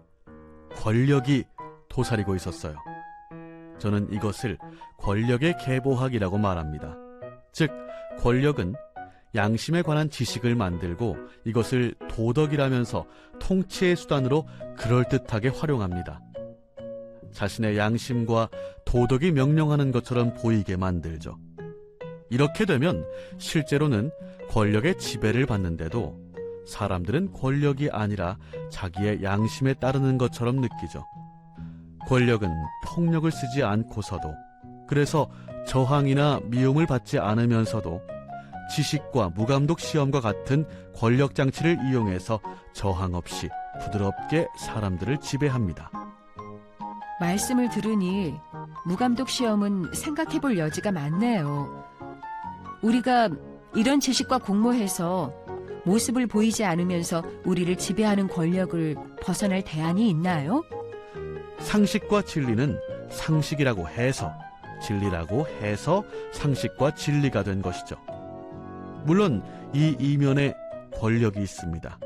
권력이 도사리고 있었어요. 저는 이것을 권력의 계보학이라고 말합니다. 즉, 권력은 양심에 관한 지식을 만들고 이것을 도덕이라면서 통치의 수단으로 그럴듯하게 활용합니다. 자신의 양심과 도덕이 명령하는 것처럼 보이게 만들죠. 이렇게 되면 실제로는 권력의 지배를 받는데도 사람들은 권력이 아니라 자기의 양심에 따르는 것처럼 느끼죠. 권력은 폭력을 쓰지 않고서도, 그래서 저항이나 미움을 받지 않으면서도 지식과 무감독 시험과 같은 권력 장치를 이용해서 저항 없이 부드럽게 사람들을 지배합니다. 말씀을 들으니 무감독 시험은 생각해 볼 여지가 많네요. 우리가 이런 지식과 공모해서 모습을 보이지 않으면서 우리를 지배하는 권력을 벗어날 대안이 있나요? 상식과 진리는 상식이라고 해서, 진리라고 해서 상식과 진리가 된 것이죠. 물론 이 이면에 권력이 있습니다.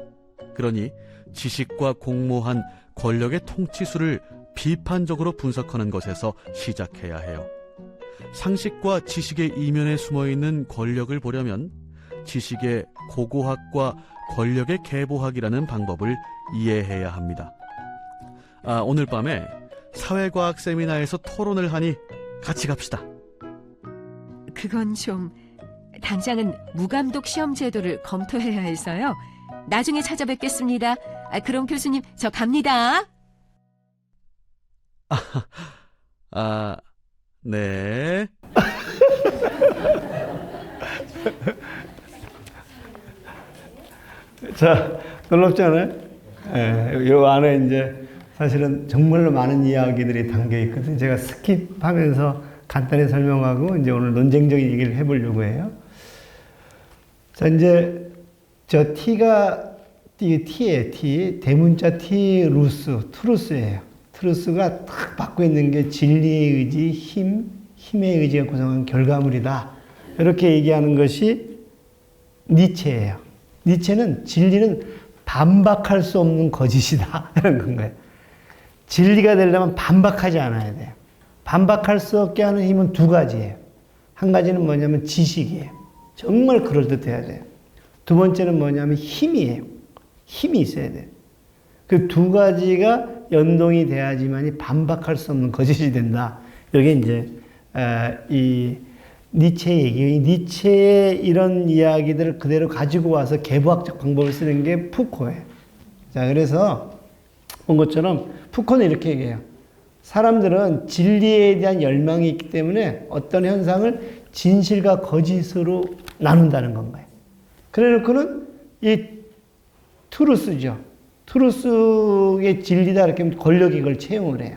그러니 지식과 공모한 권력의 통치수를 비판적으로 분석하는 것에서 시작해야 해요. 상식과 지식의 이면에 숨어있는 권력을 보려면 지식의 고고학과 권력의 계보학이라는 방법을 이해해야 합니다. 오늘 밤에 사회과학 세미나에서 토론을 하니 같이 갑시다. 그건 좀... 당장은 무감독 시험 제도를 검토해야 해서요. 나중에 찾아뵙겠습니다. 그럼 교수님, 저 갑니다. 네. 자, 놀랍지 않아요? 이 안에 이제 사실은 정말로 많은 이야기들이 담겨 있거든요. 제가 스킵하면서 간단히 설명하고 이제 오늘 논쟁적인 얘기를 해보려고 해요. 자, 이제 저 T가 T예요. T. 대문자 T 루스, 트루스예요. 트루스가 딱 받고 있는 게 진리의 의지, 힘의 의지가 구성한 결과물이다. 이렇게 얘기하는 것이 니체예요. 니체는 진리는 반박할 수 없는 거짓이다. 이런 건가요. 진리가 되려면 반박하지 않아야 돼요. 반박할 수 없게 하는 힘은 두 가지예요. 한 가지는 뭐냐면 지식이에요. 정말 그럴듯해야 돼요. 두 번째는 뭐냐면 힘이에요. 힘이 있어야 돼요. 그 두 가지가 연동이 돼야지만이 반박할 수 없는 거짓이 된다. 이게 이제 이 니체의 얘기예요. 니체의 이런 이야기들을 그대로 가지고 와서 계보학적 방법을 쓰는 게 푸코예요. 자, 그래서 본 것처럼 푸코는 이렇게 얘기해요. 사람들은 진리에 대한 열망이 있기 때문에 어떤 현상을 진실과 거짓으로 나눈다는 건가요. 그래 놓고는 이 트루스죠. 트루스의 진리다 이렇게 하면 권력이 이걸 채용을 해요.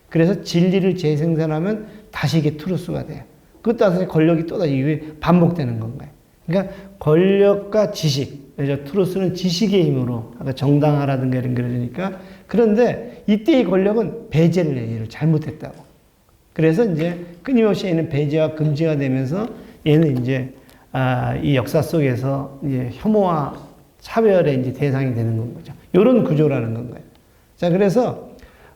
그래서 진리를 재생산하면 다시 이게 트루스가 돼요. 그것 따라서 권력이 또다시 이게 반복되는 건가요. 그러니까 권력과 지식, 그래서 트루스는 지식의 힘으로 아까 정당화라든가 이런 거 그러니까 그런데 이때의 권력은 배제를 해요. 얘를 잘못했다고. 그래서 이제 끊임없이 얘는 배제와 금지가 되면서 얘는 이제 이 역사 속에서 이제 혐오와 차별의 이제 대상이 되는 건 거죠. 이런 구조라는 건가요. 자, 그래서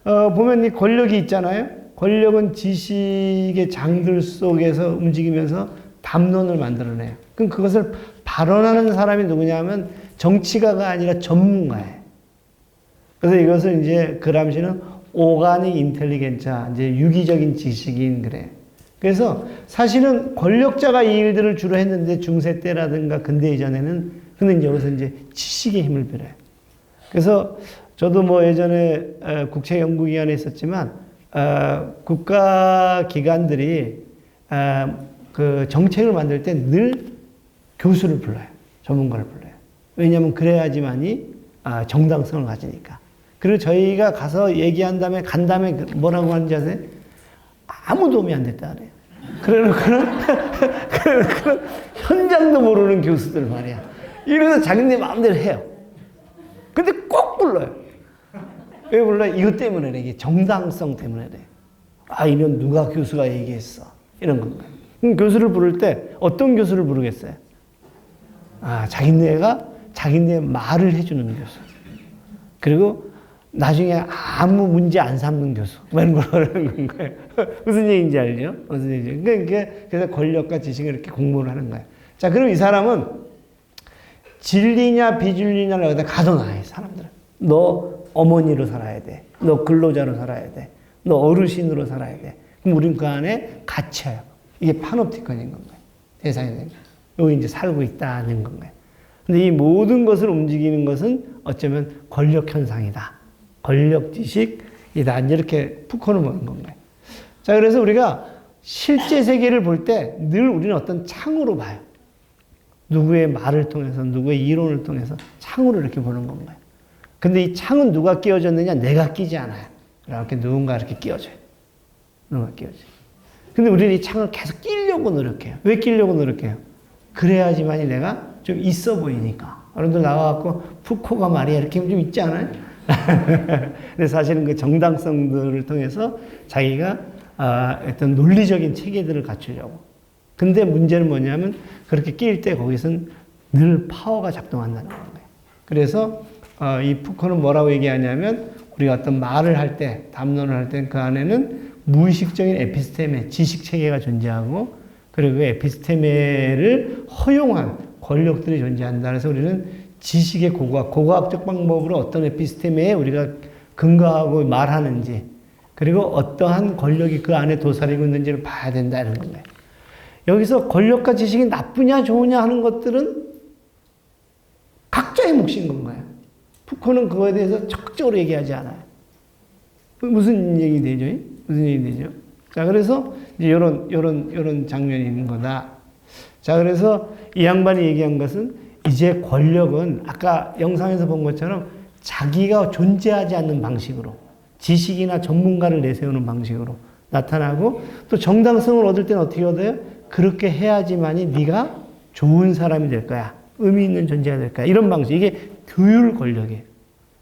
보면 이 권력이 있잖아요. 권력은 지식의 장들 속에서 움직이면서 담론을 만들어내요. 그럼 그것을 발언하는 사람이 누구냐면 정치가가 아니라 전문가예요. 그래서 이것을 이제 그람시는 오가닉 인텔리겐차, 이제 유기적인 지식인 그래. 그래서 사실은 권력자가 이 일들을 주로 했는데 중세 때라든가 근대 이전에는 근데 여기서 이제 지식의 힘을 빌어요. 그래서 저도 뭐 예전에 국책연구기관에 있었지만 국가기관들이 그 정책을 만들 때 늘 교수를 불러요. 전문가를 불러요. 왜냐하면 그래야지만이 정당성을 가지니까. 그리고 저희가 가서 얘기한 다음에 간 다음에 뭐라고 하는지 아세요? 아무 도움이 안 됐다 그래요. 그래놓고는 현장도 모르는 교수들 말이야. 이래서 자기네 마음대로 해요. 근데 꼭 불러요. 왜 불러요? 이것 때문에 그래. 이게 정당성 때문에 그래. 이런 누가 교수가 얘기했어. 이런 건가요. 그럼 교수를 부를 때 어떤 교수를 부르겠어요? 자기네 말을 해주는 교수. 그리고 나중에 아무 문제 안 삼는 교수. 이런 거라는 거예요. 무슨 얘기인지 알죠? 무슨 얘기인지. 그러니까 그래서 권력과 지식을 이렇게 공부를 하는 거예요. 자, 그럼 이 사람은 진리냐 비진리냐를 여기다 가둬놔요, 사람들은. 너 어머니로 살아야 돼. 너 근로자로 살아야 돼. 너 어르신으로 살아야 돼. 그럼 우린 그 안에 갇혀요. 이게 파놉티콘인 건가요? 대상이 여기 이제 살고 있다는 건가요? 근데 이 모든 것을 움직이는 것은 어쩌면 권력 현상이다. 권력 지식이다. 이렇게 푸코는 보는 건가요? 자, 그래서 우리가 실제 세계를 볼 때 늘 우리는 어떤 창으로 봐요. 누구의 말을 통해서, 누구의 이론을 통해서 창으로 이렇게 보는 건가요? 근데 이 창은 누가 끼워줬느냐? 내가 끼지 않아요. 이렇게 누군가 이렇게 끼워줘요. 누군가 끼워줘요. 근데 우리는 이 창을 계속 끼려고 노력해요. 왜 끼려고 노력해요? 그래야지만이 내가 좀 있어 보이니까. 여러분들 나와갖고 푸코가 말이야 이렇게 좀 있지 않아요? 근데 사실은 그 정당성들을 통해서 자기가 어떤 논리적인 체계들을 갖추려고. 근데 문제는 뭐냐면 그렇게 끼일 때 거기서는 늘 파워가 작동한다는 거예요. 그래서 이 푸코는 뭐라고 얘기하냐면 우리가 어떤 말을 할 때, 담론을 할 때 그 안에는 무의식적인 에피스테메, 지식 체계가 존재하고 그리고 그 에피스테메를 허용한 권력들이 존재한다. 그래서 우리는 지식의 고고학적 방법으로 어떤 에피스테메에 우리가 근거하고 말하는지 그리고 어떠한 권력이 그 안에 도사리고 있는지를 봐야 된다는 거예요. 여기서 권력과 지식이 나쁘냐 좋으냐 하는 것들은 각자의 몫인 건가요? 푸코는 그거에 대해서 적극적으로 얘기하지 않아요. 무슨 얘기 되죠? 무슨 얘기 되죠? 자, 그래서 이제 요런 장면이 있는 거다. 자, 그래서 이 양반이 얘기한 것은 이제 권력은 아까 영상에서 본 것처럼 자기가 존재하지 않는 방식으로 지식이나 전문가를 내세우는 방식으로 나타나고 또 정당성을 얻을 때는 어떻게 얻어요? 그렇게 해야지만이 네가 좋은 사람이 될 거야. 의미 있는 존재가 될 거야. 이런 방식. 이게 교율 권력이에요.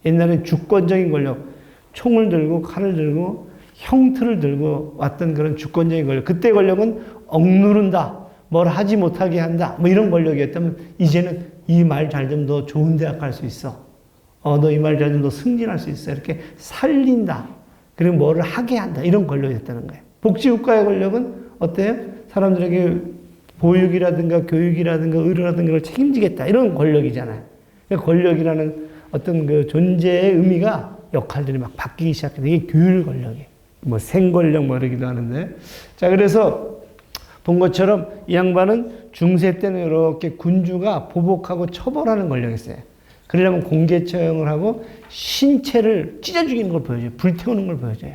옛날엔 주권적인 권력. 총을 들고 칼을 들고 형틀을 들고 왔던 그런 주권적인 권력. 그때 권력은 억누른다. 뭘 하지 못하게 한다. 뭐 이런 권력이었다면 이제는 이 말 잘 되면 너 좋은 대학 갈 수 있어. 너 이 말 잘 되면 너 승진할 수 있어. 이렇게 살린다. 그리고 뭐를 하게 한다. 이런 권력이 됐다는 거예요. 복지국가의 권력은 어때요? 사람들에게 보육이라든가 교육이라든가 의료라든가 걸 책임지겠다. 이런 권력이잖아요. 그러니까 권력이라는 어떤 그 존재의 의미가 역할들이 막 바뀌기 시작해요. 이게 교율 권력이에요. 뭐 생권력 뭐 이러기도 하는데. 자, 그래서 본 것처럼 이 양반은 중세 때는 이렇게 군주가 보복하고 처벌하는 권력이 있어요. 그러려면 공개 처형을 하고 신체를 찢어 죽이는 걸 보여줘요. 불태우는 걸 보여줘요.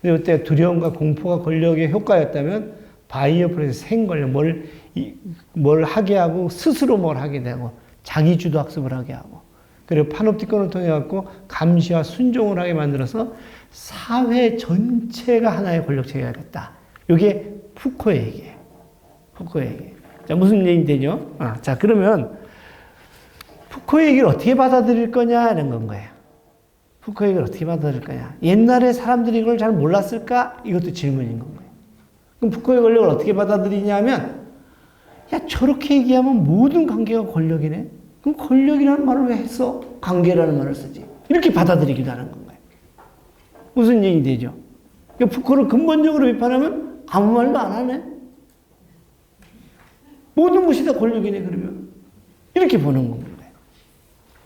근데 그때 두려움과 공포가 권력의 효과였다면 바이어 프레스 생권력, 뭘 하게 하고 스스로 뭘 하게 되고 자기 주도 학습을 하게 하고 그리고 파놉티콘을 통해 갖고 감시와 순종을 하게 만들어서 사회 전체가 하나의 권력 체계가 됐다. 이게 푸코의 얘기예요. 푸코의 얘기. 자, 무슨 얘기 되죠? 자, 그러면 푸코의 얘기를 어떻게 받아들일 거냐 이런 건 거예요. 푸코의 얘기를 어떻게 받아들일 거냐. 옛날에 사람들이 이걸 잘 몰랐을까? 이것도 질문인 건 거예요. 그럼 푸코의 권력을 어떻게 받아들이냐 하면 야, 저렇게 얘기하면 모든 관계가 권력이네. 그럼 권력이라는 말을 왜 했어? 관계라는 말을 쓰지. 이렇게 받아들이기도 하는 건가요? 무슨 얘기 되죠? 그러니까 푸코를 근본적으로 비판하면 아무 말도 안 하네. 모든 것이 다 권력이네, 그러면. 이렇게 보는 겁니다.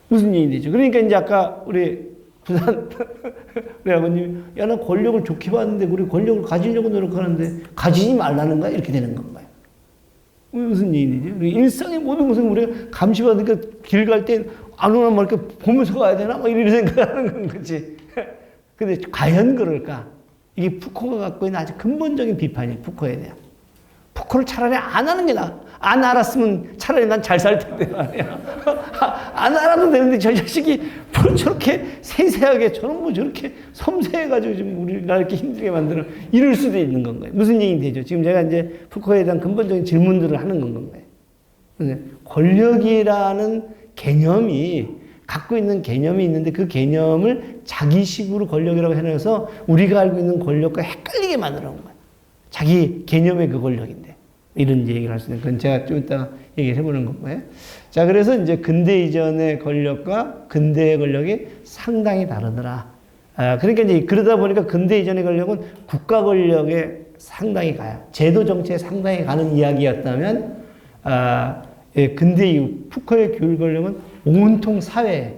무슨 얘기 되죠? 그러니까 이제 아까 우리 부산 우리 아버님이 야, 나 권력을 좋게 봤는데 우리 권력을 가지려고 노력하는데 가지지 말라는 거야? 이렇게 되는 건가요? 무슨 얘기죠? 우리 일상의 모든 것을 우리가 감시받으니까 길 갈 때 안 오나 뭐 이렇게 보면서 가야 되나? 뭐 이런 생각하는 건 거지. 근데 과연 그럴까? 이게 푸코가 갖고 있는 아주 근본적인 비판이에요. 푸코에 대한. 푸코를 차라리 안 하는 게 나아. 안 알았으면 차라리 난 잘 살 텐데 말이야. 안 알아도 되는데 저 자식이 뭘 저렇게 세세하게 저런 뭐 저렇게 섬세해가지고 지금 우리나라 이렇게 힘들게 만들어 이럴 수도 있는 건가요? 무슨 얘기 되죠? 지금 제가 이제 푸코에 대한 근본적인 질문들을 하는 건가요? 권력이라는 개념이 갖고 있는 개념이 있는데 그 개념을 자기식으로 권력이라고 해놔서 우리가 알고 있는 권력과 헷갈리게 만들어 놓은 거예요. 자기 개념의 그 권력인데. 이런 얘기를 할 수 있는 그건 제가 좀 이따 얘기를 해보는 거고요. 자, 그래서 이제 근대 이전의 권력과 근대의 권력이 상당히 다르더라. 그러니까 이제 그러다 보니까 근대 이전의 권력은 국가 권력에 상당히 가요. 제도 정치에 상당히 가는 이야기였다면, 예, 근대 이후 푸코의 교육 권력은 온통 사회에,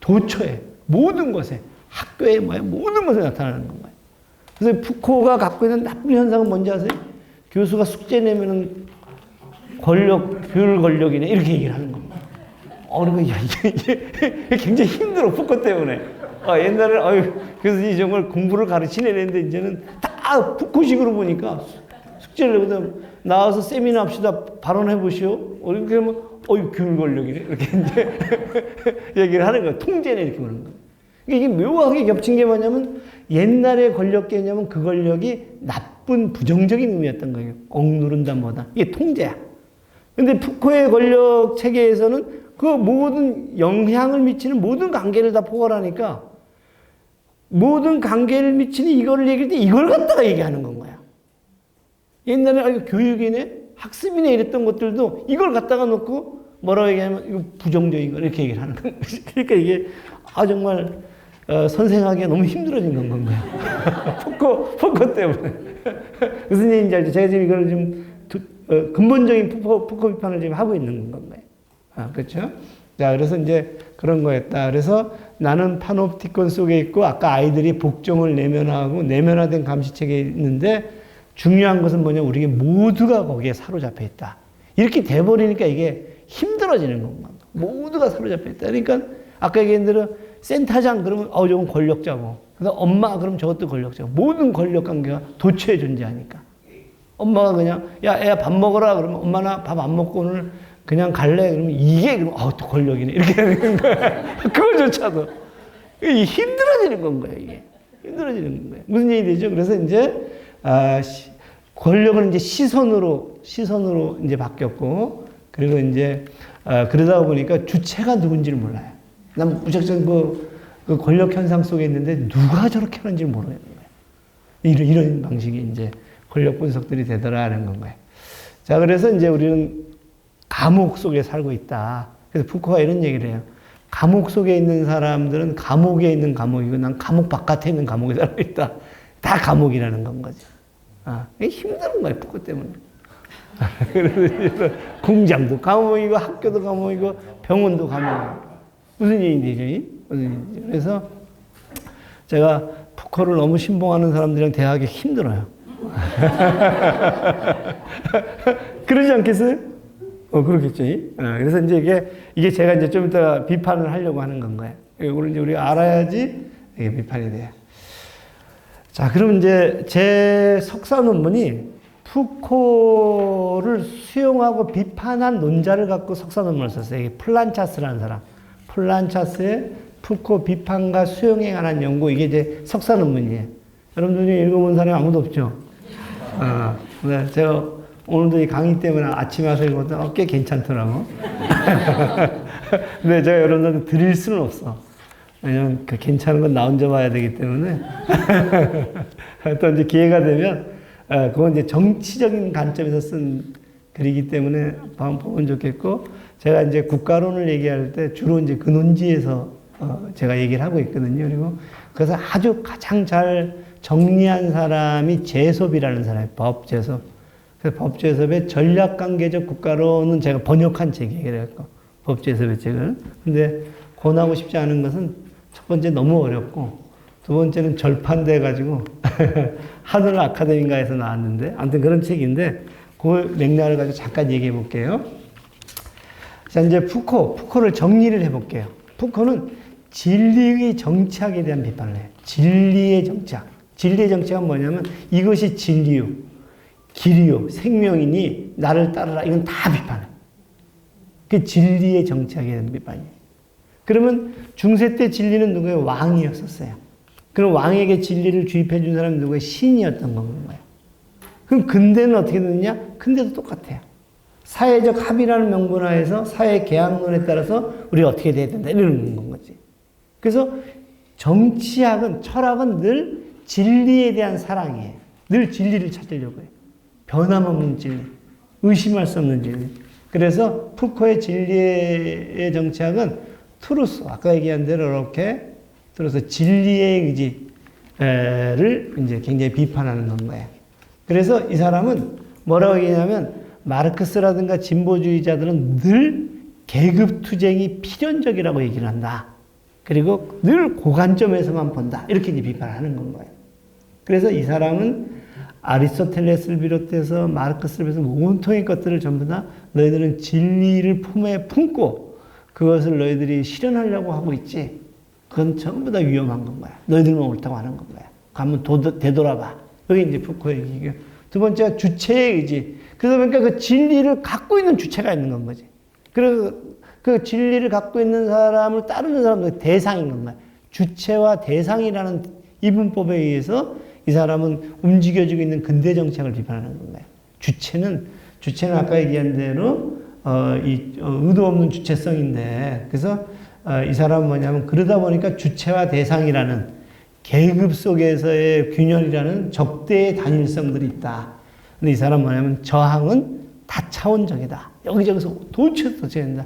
도처에, 모든 것에, 학교에 모든 것에 나타나는 건가요. 그래서 푸코가 갖고 있는 나쁜 현상은 뭔지 아세요? 교수가 숙제 내면은 교육 권력이네 이렇게 얘기를 하는 겁니다. 그러니까 이게 굉장히 힘들어 푸코 때문에. 옛날에는 교수님이 정말 공부를 가르치려는데 이제는 다 푸코식으로 보니까 숙제를 내보다 나와서 세미나 합시다 발언해 보시오. 그러면 교육 권력이네 이렇게 이제 얘기를 하는 거예요. 통제네 이렇게 보는 거예요. 이게 묘하게 겹친 게 뭐냐면 옛날의 권력 개념은 그 권력이 나쁜 부정적인 의미였던 거예요. 억누른다 뭐다. 이게 통제야. 근데 푸코의 권력 체계에서는 그 모든 영향을 미치는 모든 관계를 다 포괄하니까 모든 관계를 미치는 이거를 얘기할 때 이걸 갖다가 얘기하는 건 거야. 옛날에 교육이네, 학습이네 이랬던 것들도 이걸 갖다가 놓고 뭐라고 얘기하면 이거 부정적인 거 이렇게 얘기를 하는 거야. 그러니까 이게 정말 선생하기가 너무 힘들어진 건 거예요. 푸코 때문에. 무슨 얘기인지 알죠? 제가 지금 이걸 좀 근본적인 푸코 비판을 지금 하고 있는 건가요? 그렇죠? 자, 그래서 이제 그런 거였다. 그래서 나는 파놉티콘 속에 있고 아까 아이들이 복종을 내면화하고 내면화된 감시체계에 있는데 중요한 것은 뭐냐? 우리 모두가 거기에 사로잡혀 있다. 이렇게 돼버리니까 이게 힘들어지는 건가? 모두가 사로잡혀 있다. 그러니까 아까 얘기한 대로 센터장 그러면 저건 권력자고 그다음 엄마 그러면 저것도 권력자고 모든 권력 관계가 도처에 존재하니까 엄마가 그냥 야 애야 밥 먹어라 그러면 엄마 나 밥 안 먹고 오늘 그냥 갈래 그러면 이게 그러면 또 권력이네 이렇게 되는 거야. 그거조차도 이게 힘들어지는 건 거예요. 이게 힘들어지는 거예요. 무슨 얘기 되죠? 그래서 이제 권력은 이제 시선으로 이제 바뀌었고 그리고 이제 그러다 보니까 주체가 누군지를 몰라요. 난 무작정 그 권력 현상 속에 있는데 누가 저렇게 하는지 모르겠는 거예요. 이런 방식이 이제 권력 분석들이 되더라는 건 거예요. 자, 그래서 이제 우리는 감옥 속에 살고 있다. 그래서 푸코가 이런 얘기를 해요. 감옥 속에 있는 사람들은 감옥에 있는 감옥이고 난 감옥 바깥에 있는 감옥에 살고 있다. 다 감옥이라는 건 거지. 이게 힘든 거예요, 푸코 때문에. 그래서 공장도 감옥이고 학교도 감옥이고 병원도 감옥이고. 무슨 얘기인지, 그래서 제가 푸코를 너무 신봉하는 사람들이랑 대화하기 힘들어요. 그러지 않겠어요? 그렇겠죠. 그래서 이제 이게 제가 이제 좀 이따 비판을 하려고 하는 건 거예요. 이걸 이제 우리가 알아야지 이게 비판이 돼요. 자, 그럼 이제 제 석사 논문이 푸코를 수용하고 비판한 논자를 갖고 석사 논문을 썼어요. 이게 플란차스라는 사람. 플란차스의 푸코 비판과 수용에 관한 연구, 이게 이제 석사 논문이에요. 여러분 중에 읽어본 사람이 아무도 없죠? 네, 제가 오늘도 이 강의 때문에 아침에 와서 읽었더니 꽤 괜찮더라고. 근데 제가 여러분들한테 드릴 수는 없어. 왜냐면 그 괜찮은 건 나 혼자 봐야 되기 때문에. 또 이제 기회가 되면, 그건 이제 정치적인 관점에서 쓴 글이기 때문에 보면 좋겠고, 제가 이제 국가론을 얘기할 때 주로 이제 그 논지에서 제가 얘기를 하고 있거든요. 그리고 그래서 아주 가장 잘 정리한 사람이 제섭이라는 사람이에요. 법제섭. 그래서 법제섭의 전략관계적 국가론은 제가 번역한 책이에요. 그래갖고 법제에서 배책을. 근데 권하고 싶지 않은 것은 첫 번째 너무 어렵고 두 번째는 절판돼 가지고 하늘 아카데미인가에서 나왔는데 아무튼 그런 책인데 그 맥락을 가지고 잠깐 얘기해 볼게요. 자, 이제 푸코를 정리를 해 볼게요. 푸코는 진리의 정착에 대한 비판을 해요. 진리의 정착. 진리의 정착은 뭐냐면 이것이 진리요, 길이요, 생명이니 나를 따르라. 이건 다 비판해. 그 진리의 정착에 대한 비판이에요. 그러면 중세 때 진리는 누구예요? 왕이었었어요. 그럼 왕에게 진리를 주입해 준 사람은 누구예요? 신이었던 건가요? 그럼 근대는 어떻게 되느냐? 근대도 똑같아요. 사회적 합의라는 명분하에서 사회 계약론에 따라서 우리가 어떻게 돼야 된다 이러는 건 거지. 그래서 정치학은, 철학은 늘 진리에 대한 사랑이에요. 늘 진리를 찾으려고 해요. 변함없는 진리, 의심할 수 없는 진리. 그래서 푸코의 진리의 정치학은 트루스, 아까 얘기한 대로 이렇게 트루스 진리의 의지를 이제 굉장히 비판하는 건가요. 그래서 이 사람은 뭐라고 얘기하냐면 마르크스라든가 진보주의자들은 늘 계급투쟁이 필연적이라고 얘기를 한다. 그리고 늘 고관점에서만 본다. 이렇게 이제 비판하는 건가요. 그래서 이 사람은 아리스토텔레스를 비롯해서 마르크스를 비롯해서 온통의 것들을 전부 다 너희들은 진리를 품에 품고 그것을 너희들이 실현하려고 하고 있지. 그건 전부 다 위험한 건가요. 너희들은 옳다고 하는 건가요. 한번 되돌아봐. 여기 이제 푸코의 얘기고. 두 번째가 주체의 의지. 그러다 보니까 그 진리를 갖고 있는 주체가 있는 건 거지. 그래서 그 진리를 갖고 있는 사람을 따르는 사람도 대상인 건가요. 주체와 대상이라는 이분법에 의해서 이 사람은 움직여지고 있는 근대 정책을 비판하는 건가요. 주체는 아까 얘기한 대로 의도 없는 주체성인데, 그래서 이 사람은 뭐냐면 그러다 보니까 주체와 대상이라는 계급 속에서의 균열이라는 적대의 단일성들이 있다. 근데 이 사람은 뭐냐면 저항은 다차원적이다. 여기저기서 도처에서 된다.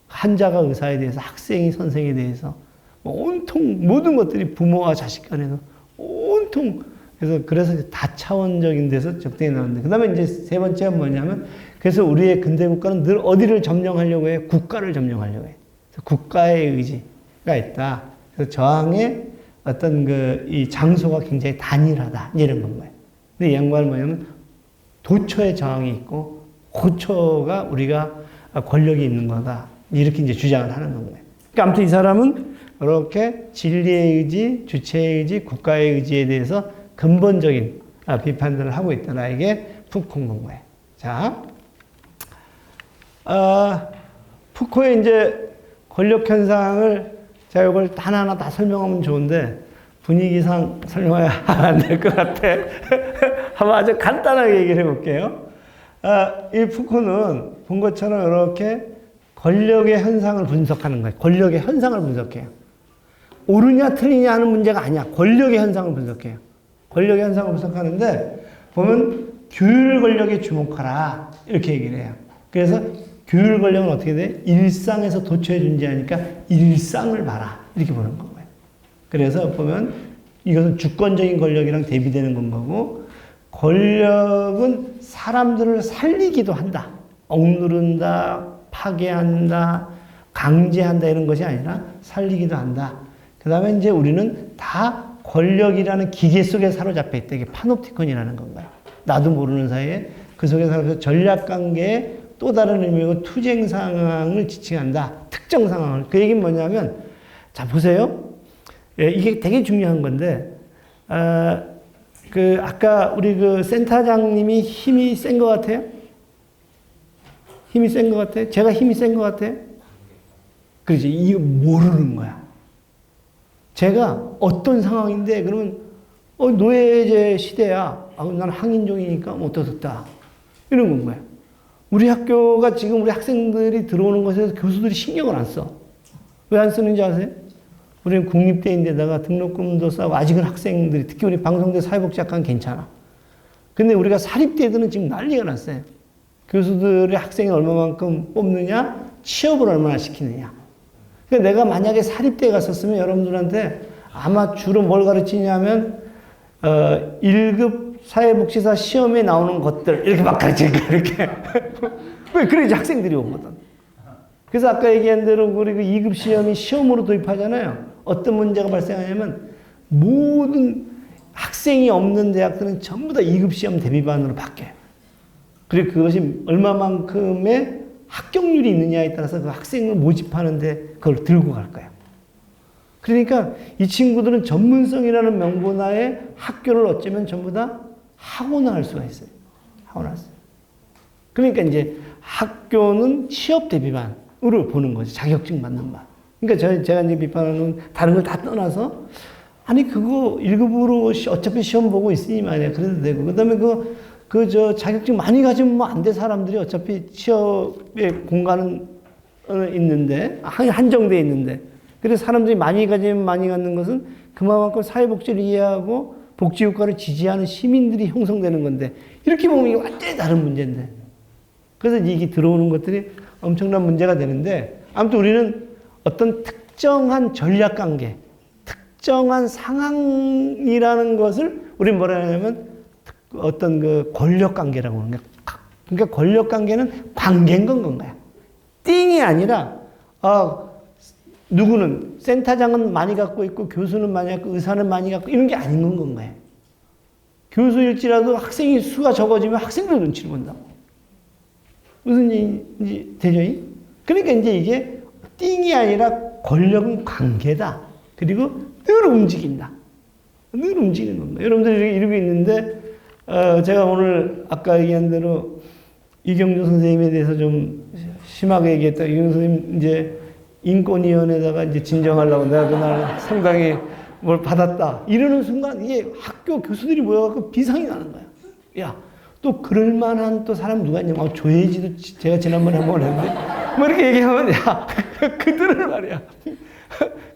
환자가 의사에 대해서, 학생이 선생에 대해서, 온통 모든 것들이 부모와 자식 간에서 온통 그래서 다차원적인 데서 적대가 나오는데, 그 다음에 이제 세 번째가 뭐냐면, 그래서 우리의 근대 국가는 늘 어디를 점령하려고 해요? 국가를 점령하려고 해요. 국가의 의지가 있다. 그래서 저항의 어떤 이 장소가 굉장히 단일하다. 이런 건 거예요. 근데 이 양반은 뭐냐면 도처에 저항이 있고 고처가 우리가 권력이 있는 거다. 이렇게 이제 주장을 하는 거예요. 그러니까 아무튼 이 사람은 이렇게 진리의 의지, 주체의 의지, 국가의 의지에 대해서 근본적인 비판들을 하고 있더라. 이게 푸코인 거예요. 자, 푸코의 이제 권력 현상을 제가 이걸 하나하나 다 설명하면 좋은데 분위기상 설명해야 안 될 것 같아. 한번 아주 간단하게 얘기를 해볼게요. 이 푸코는 본 것처럼 이렇게 권력의 현상을 분석하는 거예요. 권력의 현상을 분석해요. 옳으냐 틀리냐 하는 문제가 아니야. 권력의 현상을 분석해요. 권력의 현상을 분석하는데 보면 규율 권력에 주목하라 이렇게 얘기를 해요. 그래서 규율 권력은 어떻게 돼? 일상에서 도처에 존재하니까 일상을 봐라 이렇게 보는 거예요. 그래서 보면 이것은 주권적인 권력이랑 대비되는 건 거고, 권력은 사람들을 살리기도 한다. 억누른다, 파괴한다, 강제한다 이런 것이 아니라 살리기도 한다. 그 다음에 이제 우리는 다 권력이라는 기계 속에 사로잡혀 있다. 이게 파놉티콘이라는 건가요. 나도 모르는 사이에 그 속에 사로잡혀 전략관계의 또 다른 의미고 투쟁 상황을 지칭한다. 특정 상황을. 그 얘기는 뭐냐면, 자, 보세요. 예, 이게 되게 중요한 건데, 아까 우리 센터장님이 힘이 센 것 같아요? 힘이 센 것 같아요? 제가 힘이 센 것 같아요? 그렇지. 이거 모르는 거야. 제가 어떤 상황인데, 그러면, 노예제 시대야. 난 항인종이니까 어떻다. 이런 건 거야. 우리 학교가 지금 우리 학생들이 들어오는 것에 대해서 교수들이 신경을 안 써. 왜 안 쓰는지 아세요? 우리는 국립대인데다가 등록금도 싸고 아직은 학생들이, 특히 우리 방송대 사회복지학과는 괜찮아. 근데 우리가 사립대들은 지금 난리가 났어요. 교수들의 학생이 얼마만큼 뽑느냐, 취업을 얼마나 시키느냐. 그러니까 내가 만약에 사립대에 갔었으면 여러분들한테 아마 주로 뭘 가르치냐면 1급 사회복지사 시험에 나오는 것들 이렇게 막 가르치니까 이렇게 왜 그래야지 학생들이 오거든. 그래서 아까 얘기한 대로 우리 그 2급 시험이 시험으로 도입하잖아요. 어떤 문제가 발생하냐면 모든 학생이 없는 대학들은 전부 다 2급 시험 대비반으로 바뀌어요. 그리고 그것이 얼마만큼의 합격률이 있느냐에 따라서 그 학생을 모집하는데 그걸 들고 갈 거예요. 그러니까 이 친구들은 전문성이라는 명분하에 학교를 어쩌면 전부 다 하고 나갈 수가 있어요. 하고 나왔어요. 그러니까 이제 학교는 취업 대비반으로 보는 거지. 자격증 받는 반. 그러니까 제가 이제 비판하는 다른 걸 다 떠나서 아니 그거 1급으로 어차피 시험 보고 있으니 말이야. 그래도 되고. 그다음에 저 자격증 많이 가지면 뭐 안 돼 사람들이 어차피 취업의 공간은 있는데 한정돼 있는데. 그래서 사람들이 많이 가지면 많이 갖는 것은 그만큼 사회복지를 이해하고 복지효과를 지지하는 시민들이 형성되는 건데 이렇게 보면 이게 완전히 다른 문제인데. 그래서 이게 들어오는 것들이 엄청난 문제가 되는데 아무튼 우리는 어떤 특정한 전략관계, 특정한 상황이라는 것을 우리 뭐라 하냐면 어떤 그 권력관계라고 하는 거야. 그러니까 권력관계는 관계인 건가요? 띵이 아니라 누구는 센터장은 많이 갖고 있고 교수는 많이 갖고 의사는 많이 갖고 이런 게 아닌 건가요? 교수일지라도 학생이 수가 적어지면 학생들 눈치를 본다고. 무슨 얘기인지 되죠? 그러니까 이제 이게 띵이 아니라 권력은 관계다. 그리고 늘 움직인다. 늘 움직이는 겁니다. 여러분들이 이러고 있는데 제가 오늘 아까 얘기한 대로 이경주 선생님에 대해서 좀 심하게 얘기했다. 이경주 선생님 이제 인권위원회에다가 이제 진정하려고 내가 그날 상당히 뭘 받았다. 이러는 순간 이게 학교 교수들이 모여갖고 비상이 나는 거야. 야, 또 그럴만한 또 사람 누가 있냐면 조혜지도 제가 지난번에 한번 했는데 뭐 이렇게 얘기하면 야 그들을 말이야.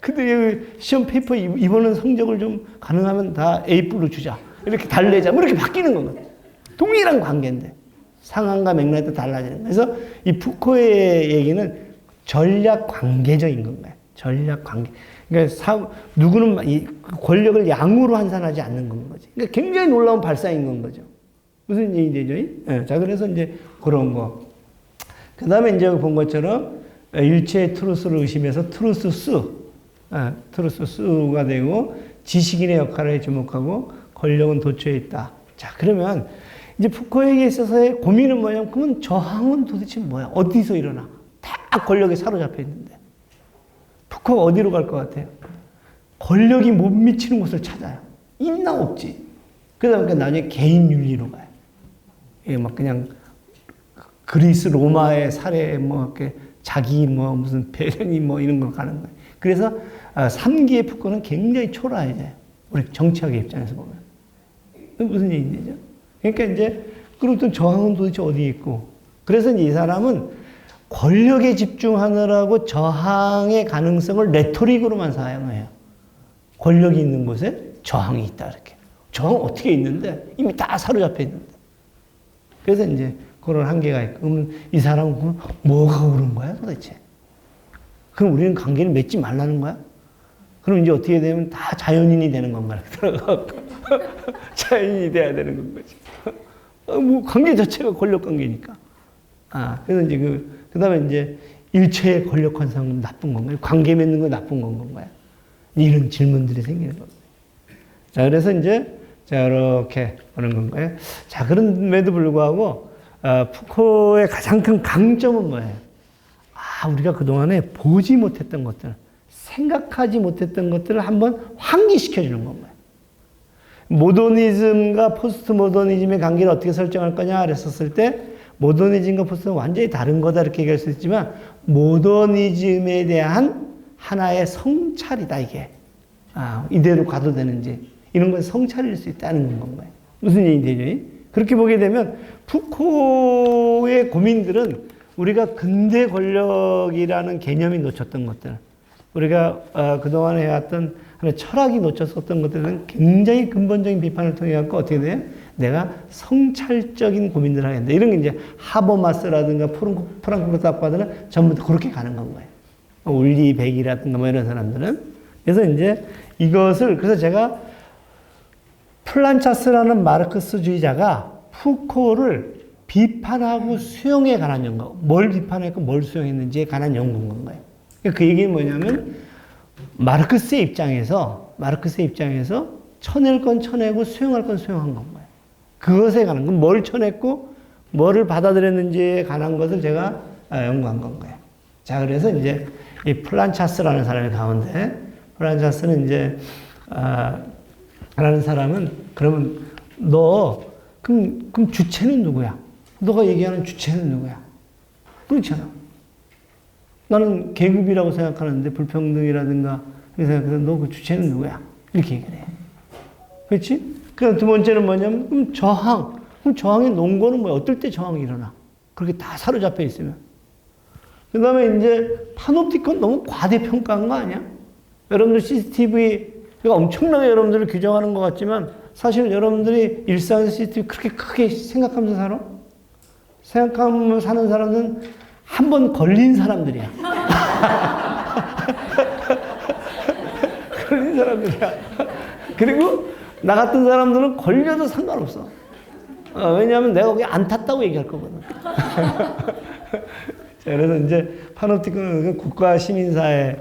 그들 시험 페이퍼 이번은 성적을 좀 가능하면 다 A+로 주자. 이렇게 달래자. 뭐 이렇게 바뀌는 겁니다. 동일한 관계인데 상황과 맥락이 또 달라지는 거예요. 그래서 이 푸코의 얘기는 전략 관계적인 건가요? 전략 관계. 그러니까 누구는 이 권력을 양으로 환산하지 않는 건 거지. 그러니까 굉장히 놀라운 발상인 건 거죠. 무슨 얘기 되죠? 네. 자, 그래서 이제 그런 거. 그 다음에 이제 본 것처럼 일체의 트루스를 의심해서 트루스가 되고 지식인의 역할에 주목하고 권력은 도처에 있다. 자, 그러면 이제 푸코에게 있어서의 고민은 뭐냐면 그러면 저항은 도대체 뭐야? 어디서 일어나? 다 권력에 사로잡혀 있는데. 푸코가 어디로 갈 것 같아요? 권력이 못 미치는 곳을 찾아요. 있나 없지. 그러다 나중에 개인 윤리로 가요. 예, 막 그냥 그리스 로마의 사례 뭐 이렇게 자기 뭐 무슨 배련이 뭐 이런 거 가는 거예요. 그래서 3기의 푸코는 굉장히 초라해져요. 우리 정치학의 입장에서 보면. 무슨 얘기죠? 그러니까 이제 그렇던 저항은 도대체 어디에 있고. 그래서 이제 이 사람은 권력에 집중하느라고 저항의 가능성을 레토릭으로만 사용해요. 권력이 있는 곳에 저항이 있다 이렇게. 저항은 어떻게 있는데 이미 다 사로잡혀 있는데. 그래서 이제 그런 한계가 있고. 그러면 이 사람은 그럼 뭐가 옳은 거야 도대체? 그럼 우리는 관계를 맺지 말라는 거야? 그럼 이제 어떻게 되면 다 자연인이 되는 건가? 자연인이 돼야 되는 건 거지. 뭐 관계 자체가 권력 관계니까. 그래서 이제 그 다음에 이제 일체의 권력 환상은 나쁜 건가요? 관계 맺는 건 나쁜 건가요? 이런 질문들이 생기는 겁니다. 자, 그래서 이제 자, 이렇게 오는 건가요? 자, 그럼에도 불구하고 푸코의 가장 큰 강점은 뭐예요? 우리가 그동안에 보지 못했던 것들, 생각하지 못했던 것들을 한번 환기시켜주는 겁니다. 모더니즘과 포스트 모더니즘의 관계를 어떻게 설정할 거냐 그랬었을 때 모더니즘과 포스트는 완전히 다른 거다 이렇게 얘기할 수 있지만 모더니즘에 대한 하나의 성찰이다 이게. 이대로 가도 되는지 이런 건 성찰일 수 있다는 건가요? 무슨 얘기 되죠? 그렇게 보게 되면 푸코의 고민들은 우리가 근대 권력이라는 개념이 놓쳤던 것들, 우리가 그동안 해왔던 하나의 철학이 놓쳤었던 것들은 굉장히 근본적인 비판을 통해 갖고 어떻게 돼요? 내가 성찰적인 고민들을 하겠다. 이런 게 이제 하버마스라든가 프랑크푸르트 학파들은 전부 다 그렇게 가는 건 거예요. 울리 백이라든가 뭐 이런 사람들은. 그래서 이제 이것을, 그래서 제가 플란차스라는 마르크스주의자가 푸코를 비판하고 수용에 관한 연구, 뭘 비판했고 뭘 수용했는지에 관한 연구인 건가요. 그 얘기는 뭐냐면 마르크스의 입장에서 쳐낼 건 쳐내고 수용할 건 수용한 건 거예요. 그것에 관한 건 뭘 쳐냈고 뭐를 받아들였는지에 관한 것을 제가 연구한 건 거예요. 자, 그래서 이제 이 플란차스라는 사람이 가운데, 플란차스는 이제 라는 사람은 그러면 그럼 주체는 누구야? 너가 얘기하는 주체는 누구야? 그렇잖아. 나는 계급이라고 생각하는데 불평등이라든가 이렇게 생각해서 너 그 주체는 누구야? 이렇게 얘기를 해. 그렇지? 그럼 두 번째는 뭐냐면 그럼 저항. 그럼 저항의 논거는 뭐야? 어떨 때 저항이 일어나? 그렇게 다 사로잡혀 있으면. 그 다음에 이제 파놉티콘 너무 과대평가한 거 아니야? 여러분들 CCTV가 엄청나게 여러분들을 규정하는 것 같지만 사실 여러분들이 일상에서 CCTV 그렇게 크게 생각하면서 살아? 생각하면서 사는 사람은 한 번 걸린 사람들이야. 걸린 사람들이야. 그리고 나 같은 사람들은 걸려도 상관없어. 왜냐하면 내가 거기 안 탔다고 얘기할 거거든. 자, 그래서 이제 파놉티콘은 국가 시민사회의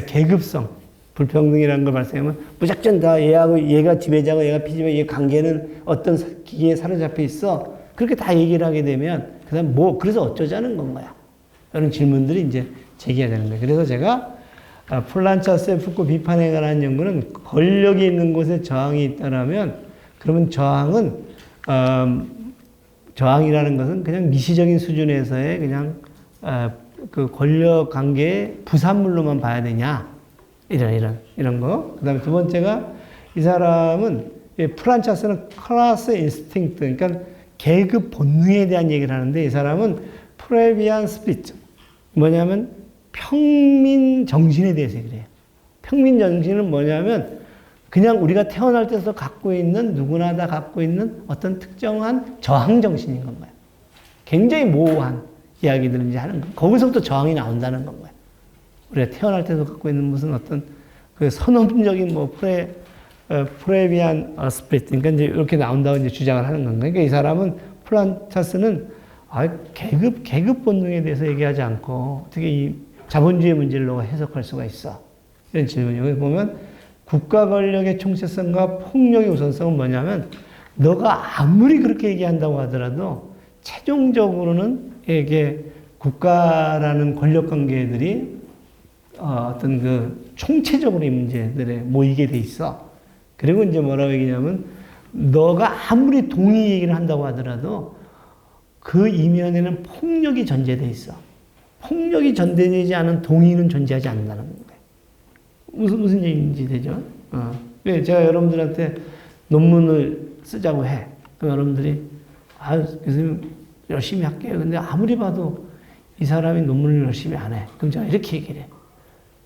계급성, 불평등이라는 걸 발생하면 무작정 다 얘가 지배자고 얘가 피지배, 얘 관계는 어떤 기계에 사로잡혀 있어. 그렇게 다 얘기를 하게 되면 그다음 그래서 어쩌자는 건 거야. 이런 질문들이 이제 제기가 되는 거예요. 그래서 제가 플란차스의 푸코 비판에 관한 연구는 권력이 있는 곳에 저항이 있다라면 그러면 저항이라는 것은 그냥 미시적인 수준에서의 그냥 그 권력 관계의 부산물로만 봐야 되냐 이런 거. 그다음에 두 번째가 이 사람은 플란차스는 클래스 인스팅트, 그러니까 계급 본능에 대한 얘기를 하는데 이 사람은 프레비안 스피릿, 뭐냐면 평민 정신에 대해서 얘기를 해요. 평민 정신은 뭐냐면 그냥 우리가 태어날 때부터 갖고 있는 누구나 다 갖고 있는 어떤 특정한 저항 정신인 건가요? 굉장히 모호한 이야기들을 이제 하는 거예요. 거기서부터 저항이 나온다는 건가요? 우리가 태어날 때도 갖고 있는 무슨 어떤 그 선언적인 프레비안 스피릿, 그러니까 이제 이렇게 나온다고 이제 주장을 하는 건가요? 그러니까 이 사람은 플란차스는 계급 본능에 대해서 얘기하지 않고 어떻게 이 자본주의 문제를 너가 해석할 수가 있어? 이런 질문이. 여기 보면 국가 권력의 총체성과 폭력의 우선성은 뭐냐면 너가 아무리 그렇게 얘기한다고 하더라도 최종적으로는 이게 국가라는 권력 관계들이 어떤 그 총체적으로 이 문제들에 모이게 돼 있어. 그리고 이제 뭐라고 얘기냐면 너가 아무리 동의 얘기를 한다고 하더라도 그 이면에는 폭력이 전제돼 있어. 폭력이 전제되지 않은 동의는 존재하지 않는다는 거예요. 무슨 얘기인지 되죠? 제가 여러분들한테 논문을 쓰자고 해. 그럼 여러분들이 교수님 열심히 할게요. 근데 아무리 봐도 이 사람이 논문을 열심히 안 해. 그럼 제가 이렇게 얘기를 해.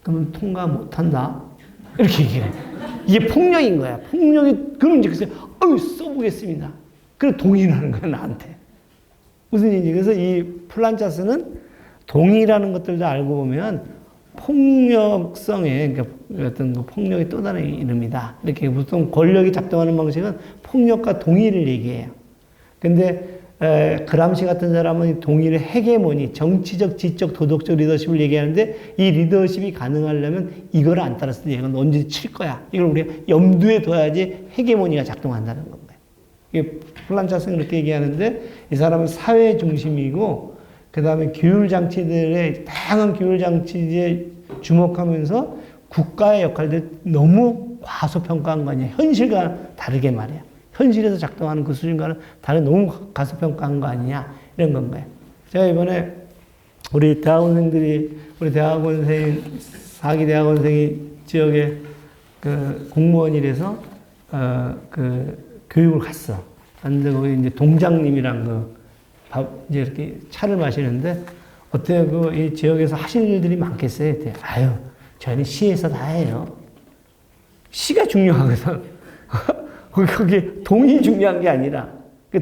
그러면 통과 못한다. 이렇게 얘기를 해. 이게 폭력인 거야. 그럼 이제 글쎄, 써보겠습니다. 그래, 동의를 하는 거야, 나한테. 무슨 얘기인지. 그래서 이 플란차스는 동의라는 것들도 알고 보면 폭력성의, 그러니까 어떤 폭력의 또 다른 이름이다. 이렇게 보통 권력이 작동하는 방식은 폭력과 동의를 얘기해요. 근데 그람시 같은 사람은 동의를 헤게모니, 정치적, 지적, 도덕적 리더십을 얘기하는데 이 리더십이 가능하려면 이걸 안 따랐을 때 얘가 언제 칠 거야. 이걸 우리가 염두에 둬야지 헤게모니가 작동한다는 겁니다. 이게 플란차스는 그렇게 얘기하는데 이 사람은 사회 중심이고 그 다음에 다양한 교육 장치에 주목하면서 국가의 역할들 너무 과소평가한 거 아니야. 현실과 다르게 말이야. 현실에서 작동하는 그 수준과는 다른 너무 과소평가한 거 아니냐 이런 건가요. 제가 이번에 우리 대학원생이 4기 대학원생이 지역에 그 공무원이라서 그 교육을 갔어. 근데 거기 이제 동장님이랑 이제 이렇게 차를 마시는데 어때요? 이 지역에서 하실 일들이 많겠어요? 저희는 시에서 다 해요. 시가 중요하거든. 거기 동의 중요한 게 아니라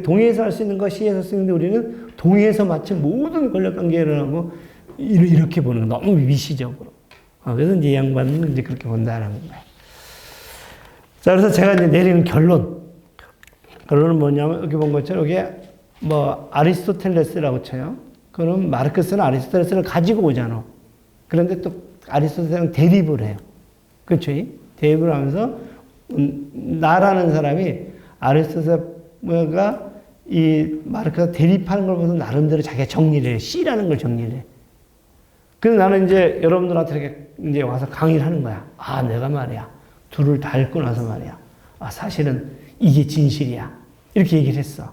동의해서 할 수 있는 거 시에서 쓰는데 우리는 동의해서 마치 모든 권력관계를 하고 이렇게 보는 거 너무 미시적으로. 그래서 이제 이 양반은 이제 그렇게 본다는 거예요. 자, 그래서 제가 이제 내리는 결론은 뭐냐면 여기 본 것처럼 이게 뭐 아리스토텔레스라고 쳐요. 그럼 마르크스는 아리스토텔레스를 가지고 오잖아. 그런데 또 아리스토텔레스랑 대립을 해요. 그렇죠? 대립을 하면서 나라는 사람이 아리스토텔레스가 이 마르크스가 대립하는 걸 보면서 나름대로 자기가 정리를 해요. C라는 걸 정리를 해. 그래서 나는 이제 여러분들한테 이렇게 이제 와서 강의를 하는 거야. 아, 내가 말이야. 둘을 다 읽고 나서 말이야. 아, 사실은 이게 진실이야. 이렇게 얘기를 했어.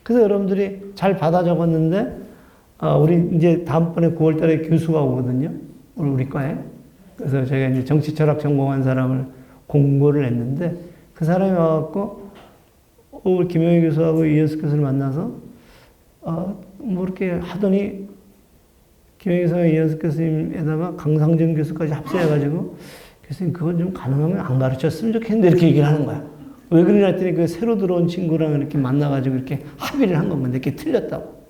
그래서 여러분들이 잘 받아 적었는데, 우리 이제 다음번에 9월 달에 교수가 오거든요. 우리 과에. 그래서 제가 이제 정치철학 전공한 사람을 공고를 했는데, 그 사람이 와갖고, 우리 김영희 교수하고 이현숙 교수를 만나서, 뭐 이렇게 하더니, 김영희 교수와 이현숙 교수님에다가 강상준 교수까지 합세해가지고, 교수님 그건 좀 가능하면 안 가르쳤으면 좋겠는데, 이렇게 얘기를 하는 거야. 왜 그러냐 했더니 그 새로 들어온 친구랑 이렇게 만나가지고 이렇게 합의를 한 겁니다. 이렇게 틀렸다고.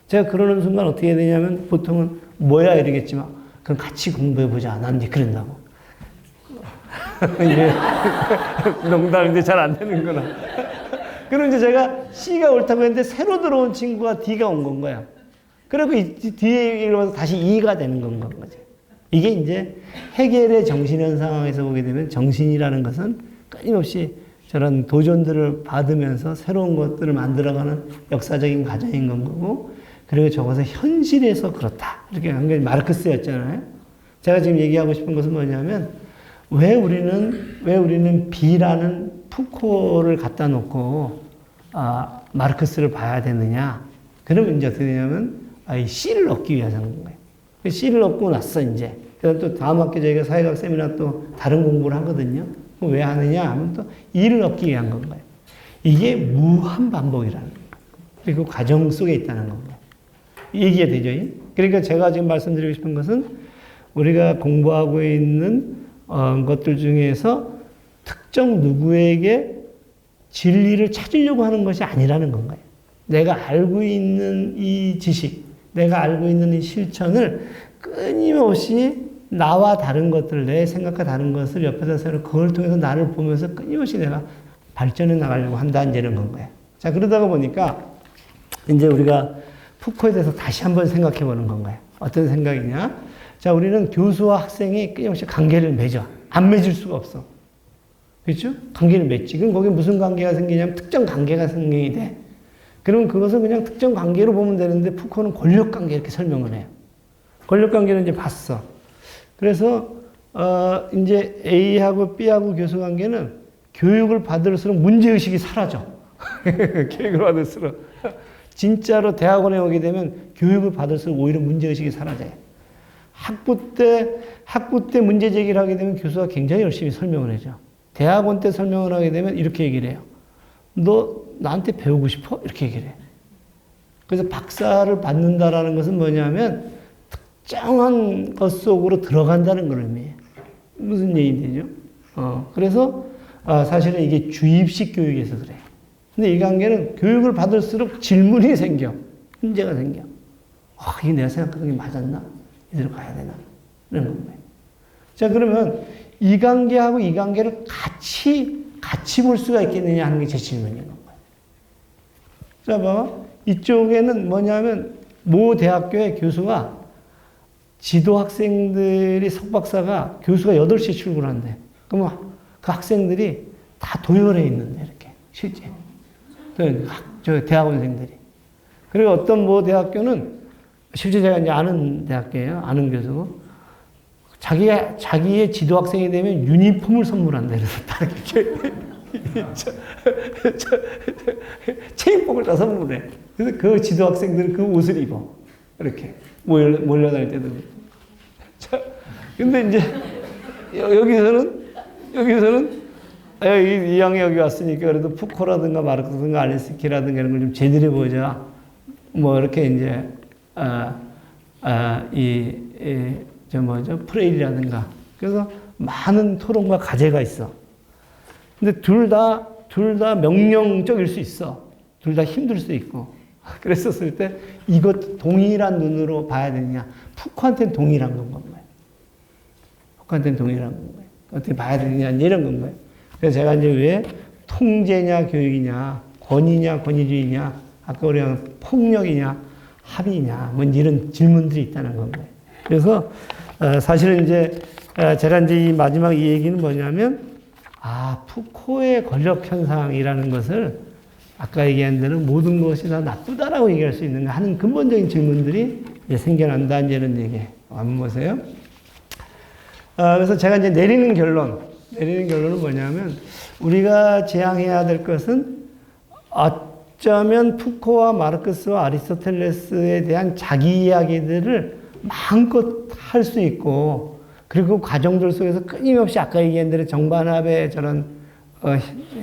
제가 그러는 순간 어떻게 해야 되냐면 보통은 뭐야 이러겠지만 그럼 같이 공부해보자. 난 이제 그런다고. 이게 농담인데 잘 안 되는구나. 그럼 이제 제가 C가 옳다고 했는데 새로 들어온 친구가 D가 온 건 거야. 그리고 D에 이러면서 다시 E가 되는 건 거죠. 이게 이제 해겔의 정신현 상황에서 보게 되면 정신이라는 것은 끊임없이 저런 도전들을 받으면서 새로운 것들을 만들어가는 역사적인 과정인 건 거고, 그리고 저것은 현실에서 그렇다. 이렇게 한 게 마르크스였잖아요. 제가 지금 얘기하고 싶은 것은 뭐냐면, 왜 우리는 B라는 푸코를 갖다 놓고, 마르크스를 봐야 되느냐. 그러면 이제 어떻게 되냐면, 이 C를 얻기 위해서 하는 거예요. C를 얻고 났어, 이제. 그래서 또 다음 학기 저희가 사회학 세미나 또 다른 공부를 하거든요. 왜 하느냐 하면 또 E를 얻기 위한 건가요. 이게 무한 반복이라는 거예요. 그리고 과정 속에 있다는 겁니다. 얘기가 되죠. 그러니까 제가 지금 말씀드리고 싶은 것은 우리가 공부하고 있는 것들 중에서 특정 누구에게 진리를 찾으려고 하는 것이 아니라는 건가요. 내가 알고 있는 이 지식, 내가 알고 있는 이 실천을 끊임없이 나와 다른 것들, 내 생각과 다른 것을 옆에서 세우고 그걸 통해서 나를 보면서 끊임없이 내가 발전해 나가려고 한다는 건가요. 자, 그러다가 보니까 이제 우리가 푸코에 대해서 다시 한번 생각해 보는 건가요. 어떤 생각이냐. 자, 우리는 교수와 학생이 끊임없이 관계를 맺어. 안 맺을 수가 없어. 그렇죠? 관계를 맺지. 그럼 거기 무슨 관계가 생기냐면 특정 관계가 생성이 돼. 그러면 그것을 그냥 특정 관계로 보면 되는데 푸코는 권력 관계 이렇게 설명을 해요. 권력 관계는 이제 봤어. 그래서 이제 A하고 B하고 교수 관계는 교육을 받을수록 문제의식이 사라져. 교육을 받을수록. 진짜로 대학원에 오게 되면 교육을 받을수록 오히려 문제의식이 사라져요. 학부 때 문제 제기를 하게 되면 교수가 굉장히 열심히 설명을 해줘. 대학원 때 설명을 하게 되면 이렇게 얘기를 해요. 너 나한테 배우고 싶어? 이렇게 얘기를 해. 그래서 박사를 받는다라는 것은 뭐냐면 특정한 것 속으로 들어간다는 걸 의미해요. 무슨 얘기되죠? 그래서 사실은 이게 주입식 교육에서 그래요. 근데 이 관계는 교육을 받을수록 질문이 생겨. 문제가 생겨. 이게 내가 생각하는 게 맞았나? 이대로 가야 되나? 이런 겁니다. 자, 그러면 이 관계하고 이 관계를 같이 볼 수가 있겠느냐 하는 게 제 질문인 거예요. 자, 봐봐. 이쪽에는 뭐냐면 모 대학교의 교수가 지도 학생들이 석박사가 교수가 8시에 출근한대. 그러면 그 학생들이 다 도열해 있는데, 이렇게. 실제. 저 대학원생들이. 그리고 어떤 모 대학교는 실제 제가 이제 아는 대학교예요. 아는 교수고. 자기의 지도 학생이 되면 유니폼을 선물한다. 그래서 다 이렇게. 체육복을 다 선물해. 그래서 그 지도 학생들은 그 옷을 입어. 이렇게. 몰려다닐 때도. 자, 근데 이제, 여기서는, 이 양이 여기 왔으니까 그래도 푸코라든가 마르크스든가 알레스키라든가 이런 걸 좀 제대로 보자. 뭐, 이렇게 이제, 프레일이라든가. 그래서 많은 토론과 과제가 있어. 근데 둘 다 명령적일 수 있어. 둘 다 힘들 수 있고. 그랬었을 때 이것 동일한 눈으로 봐야 되느냐. 푸코한테는 동일한 건 거예요. 푸코한테는 동일한 건 거예요. 어떻게 봐야 되느냐 이런 건 거예요. 그래서 제가 이제 왜 통제냐 교육이냐 권위냐 권위주의냐 아까 우리가 폭력이냐, 합의냐, 뭐 이런 질문들이 있다는 겁니다. 그래서 사실은 이제 제가 이제 이 마지막 이 얘기는 뭐냐면, 푸코의 권력 현상이라는 것을 아까 얘기한 대로 모든 것이 다 나쁘다라고 얘기할 수 있는가 하는 근본적인 질문들이 이제 생겨난다, 이제 이런 얘기. 한번 보세요. 그래서 제가 이제 내리는 결론은 뭐냐면, 우리가 지향해야 될 것은 어쩌면 푸코와 마르크스와 아리스토텔레스에 대한 자기 이야기들을 마음껏 할 수 있고, 그리고 과정들 속에서 끊임없이 아까 얘기한 대로 정반합의 저런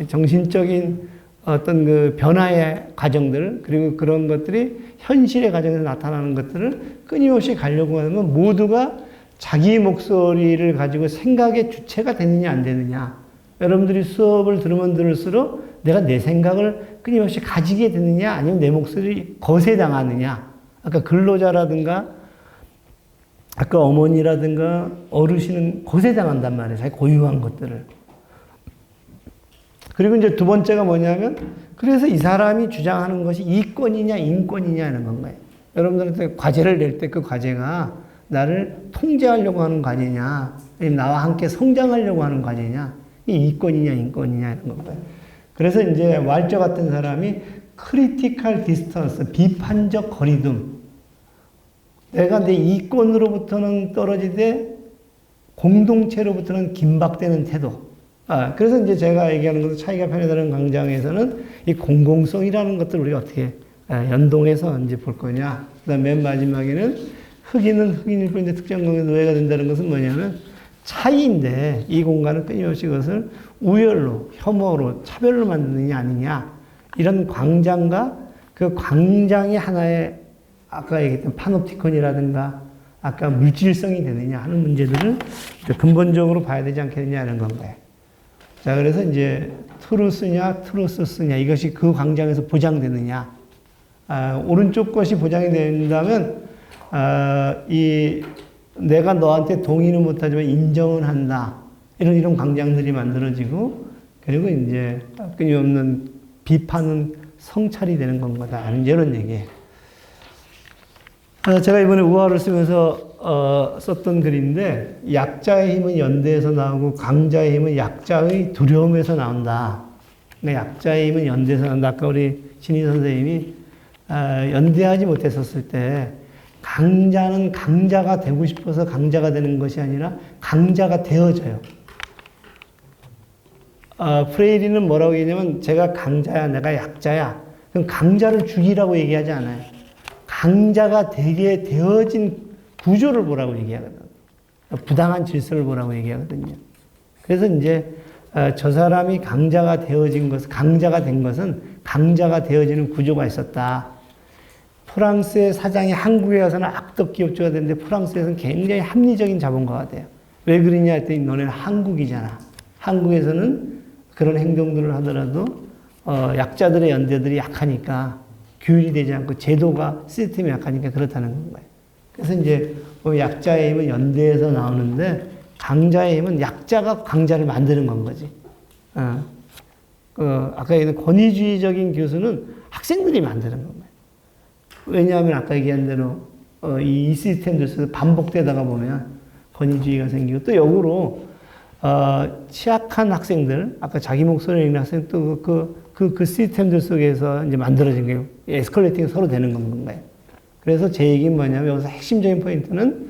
정신적인 어떤 그 변화의 과정들, 그리고 그런 것들이 현실의 과정에서 나타나는 것들을 끊임없이 가려고 하면 모두가 자기 목소리를 가지고 생각의 주체가 되느냐 안 되느냐. 여러분들이 수업을 들으면 들을수록 내가 내 생각을 끊임없이 가지게 되느냐 아니면 내 목소리 거세당하느냐. 아까 근로자라든가 아까 어머니라든가 어르신은 거세당한단 말이에요. 자기 고유한 것들을. 그리고 이제 두 번째가 뭐냐면, 그래서 이 사람이 주장하는 것이 이권이냐 인권이냐 하는 건가요. 여러분들한테 과제를 낼 때 그 과제가 나를 통제하려고 하는 과제냐, 나와 함께 성장하려고 하는 과제냐, 이 이권이냐 인권이냐 하는 건가요. 그래서 이제 왈저 같은 사람이 크리티컬 디스턴스, 비판적 거리둠, 내가 내 이권으로부터는 떨어지되 공동체로부터는 긴박되는 태도. 그래서 이제 제가 얘기하는 것도 차이가 편하다는 강장에서는 이 공공성이라는 것들을 우리가 어떻게 연동해서 이제 볼 거냐. 그 다음 맨 마지막에는 흑인은 흑인일 뿐인데 특정 공간에 노예가 된다는 것은 뭐냐면 차이인데 이 공간은 끊임없이 그것을 우열로, 혐오로, 차별로 만드느냐 아니냐. 이런 광장과 그 광장이 하나의 아까 얘기했던 파놉티콘이라든가 아까 물질성이 되느냐 하는 문제들을 근본적으로 봐야 되지 않겠느냐 하는 건가요. 자, 그래서 이제 트루스냐, 트루스스냐 이것이 그 광장에서 보장되느냐. 오른쪽 것이 보장이 된다면, 내가 너한테 동의는 못하지만 인정은 한다. 이런 광장들이 만들어지고, 그리고 이제 끊임없는 비판은 성찰이 되는 건 거다. 이런 얘기예요. 제가 이번에 우화를 쓰면서 썼던 글인데, 약자의 힘은 연대에서 나오고 강자의 힘은 약자의 두려움에서 나온다. 그러니까 약자의 힘은 연대에서 나온다. 아까 우리 신희 선생님이 연대하지 못했었을 때 강자는 강자가 되고 싶어서 강자가 되는 것이 아니라 강자가 되어져요. 프레이리는 뭐라고 얘기하냐면 제가 강자야, 내가 약자야. 그럼 강자를 죽이라고 얘기하지 않아요. 강자가 되게 되어진 구조를 보라고 얘기하거든요. 부당한 질서를 보라고 얘기하거든요. 그래서 이제 저 사람이 강자가 되어진 것, 강자가 된 것은 강자가 되어지는 구조가 있었다. 프랑스의 사장이 한국에 와서는 악덕 기업주가 됐는데 프랑스에서는 굉장히 합리적인 자본가가 돼요. 왜 그러냐 했더니 너네는 한국이잖아. 한국에서는 그런 행동들을 하더라도 약자들의 연대들이 약하니까 규율이 되지 않고 제도가 시스템이 약하니까 그렇다는 거예요. 그래서 이제 약자의 힘은 연대에서 나오는데 강자의 힘은 약자가 강자를 만드는 건 거지. 아까 얘기한 권위주의적인 교수는 학생들이 만드는 겁니다. 왜냐하면 아까 얘기한 대로 이 시스템들 속에서 반복되다가 보면 권위주의가 생기고 또 역으로 취약한 학생들, 아까 자기 목소리를 읽는 학생 또 그 시스템들 속에서 이제 만들어진 게 에스컬레이팅이 서로 되는 건가요. 그래서 제 얘기는 뭐냐면 여기서 핵심적인 포인트는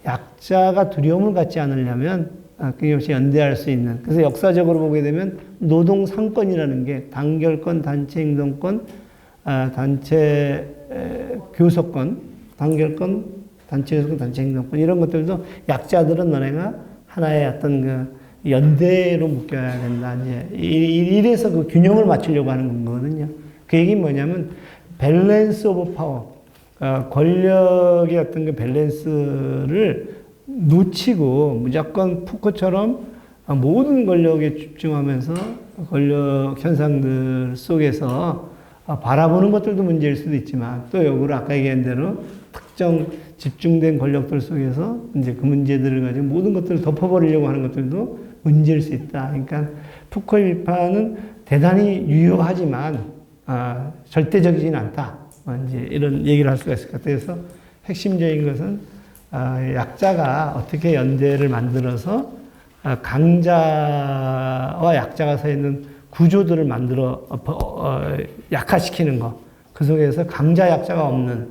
약자가 두려움을 갖지 않으려면 끊임없이 연대할 수 있는. 그래서 역사적으로 보게 되면 노동 상권이라는 게 단결권, 단체 행동권, 단체 교섭권, 단결권, 단체 교섭권, 단체 행동권 이런 것들도 약자들은 너네가 하나의 어떤 그 연대로 묶여야 된다. 이제 이래서 그 균형을 맞추려고 하는 거거든요. 그 얘기는 뭐냐면 밸런스 오브 파워, 권력의 어떤 그 밸런스를 놓치고 무조건 푸코처럼 모든 권력에 집중하면서 권력 현상들 속에서 바라보는 것들도 문제일 수도 있지만 또 역으로 아까 얘기한 대로 특정 집중된 권력들 속에서 이제 그 문제들을 가지고 모든 것들을 덮어버리려고 하는 것들도 문제일 수 있다. 그러니까 푸코의 비판은 대단히 유효하지만 절대적이진 않다. 이제 이런 얘기를 할 수가 있을 것 같아요. 그래서 핵심적인 것은 약자가 어떻게 연대를 만들어서 강자와 약자가 서 있는 구조들을 만들어 약화시키는 것. 그 속에서 강자 약자가 없는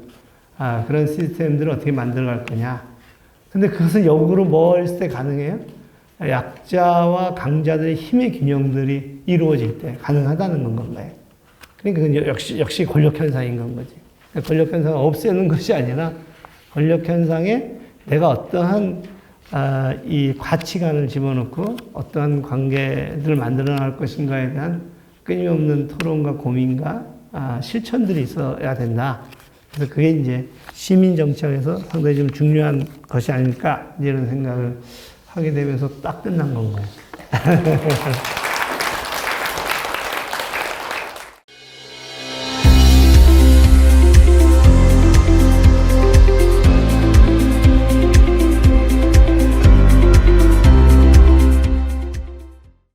그런 시스템들을 어떻게 만들어갈 거냐. 근데 그것은 역으로 뭘 했을 때 가능해요? 약자와 강자들의 힘의 균형들이 이루어질 때 가능하다는 건 거예요. 그러니까 그건 역시 권력 현상인 건 거지. 권력 현상을 없애는 것이 아니라 권력 현상에 내가 어떠한 이 가치관을 집어넣고 어떠한 관계들을 만들어 나갈 것인가에 대한 끊임없는 토론과 고민과 실천들이 있어야 된다. 그래서 그게 이제 시민 정치학에서 상당히 좀 중요한 것이 아닐까 이런 생각을 하게 되면서 딱 끝난 건 거예요.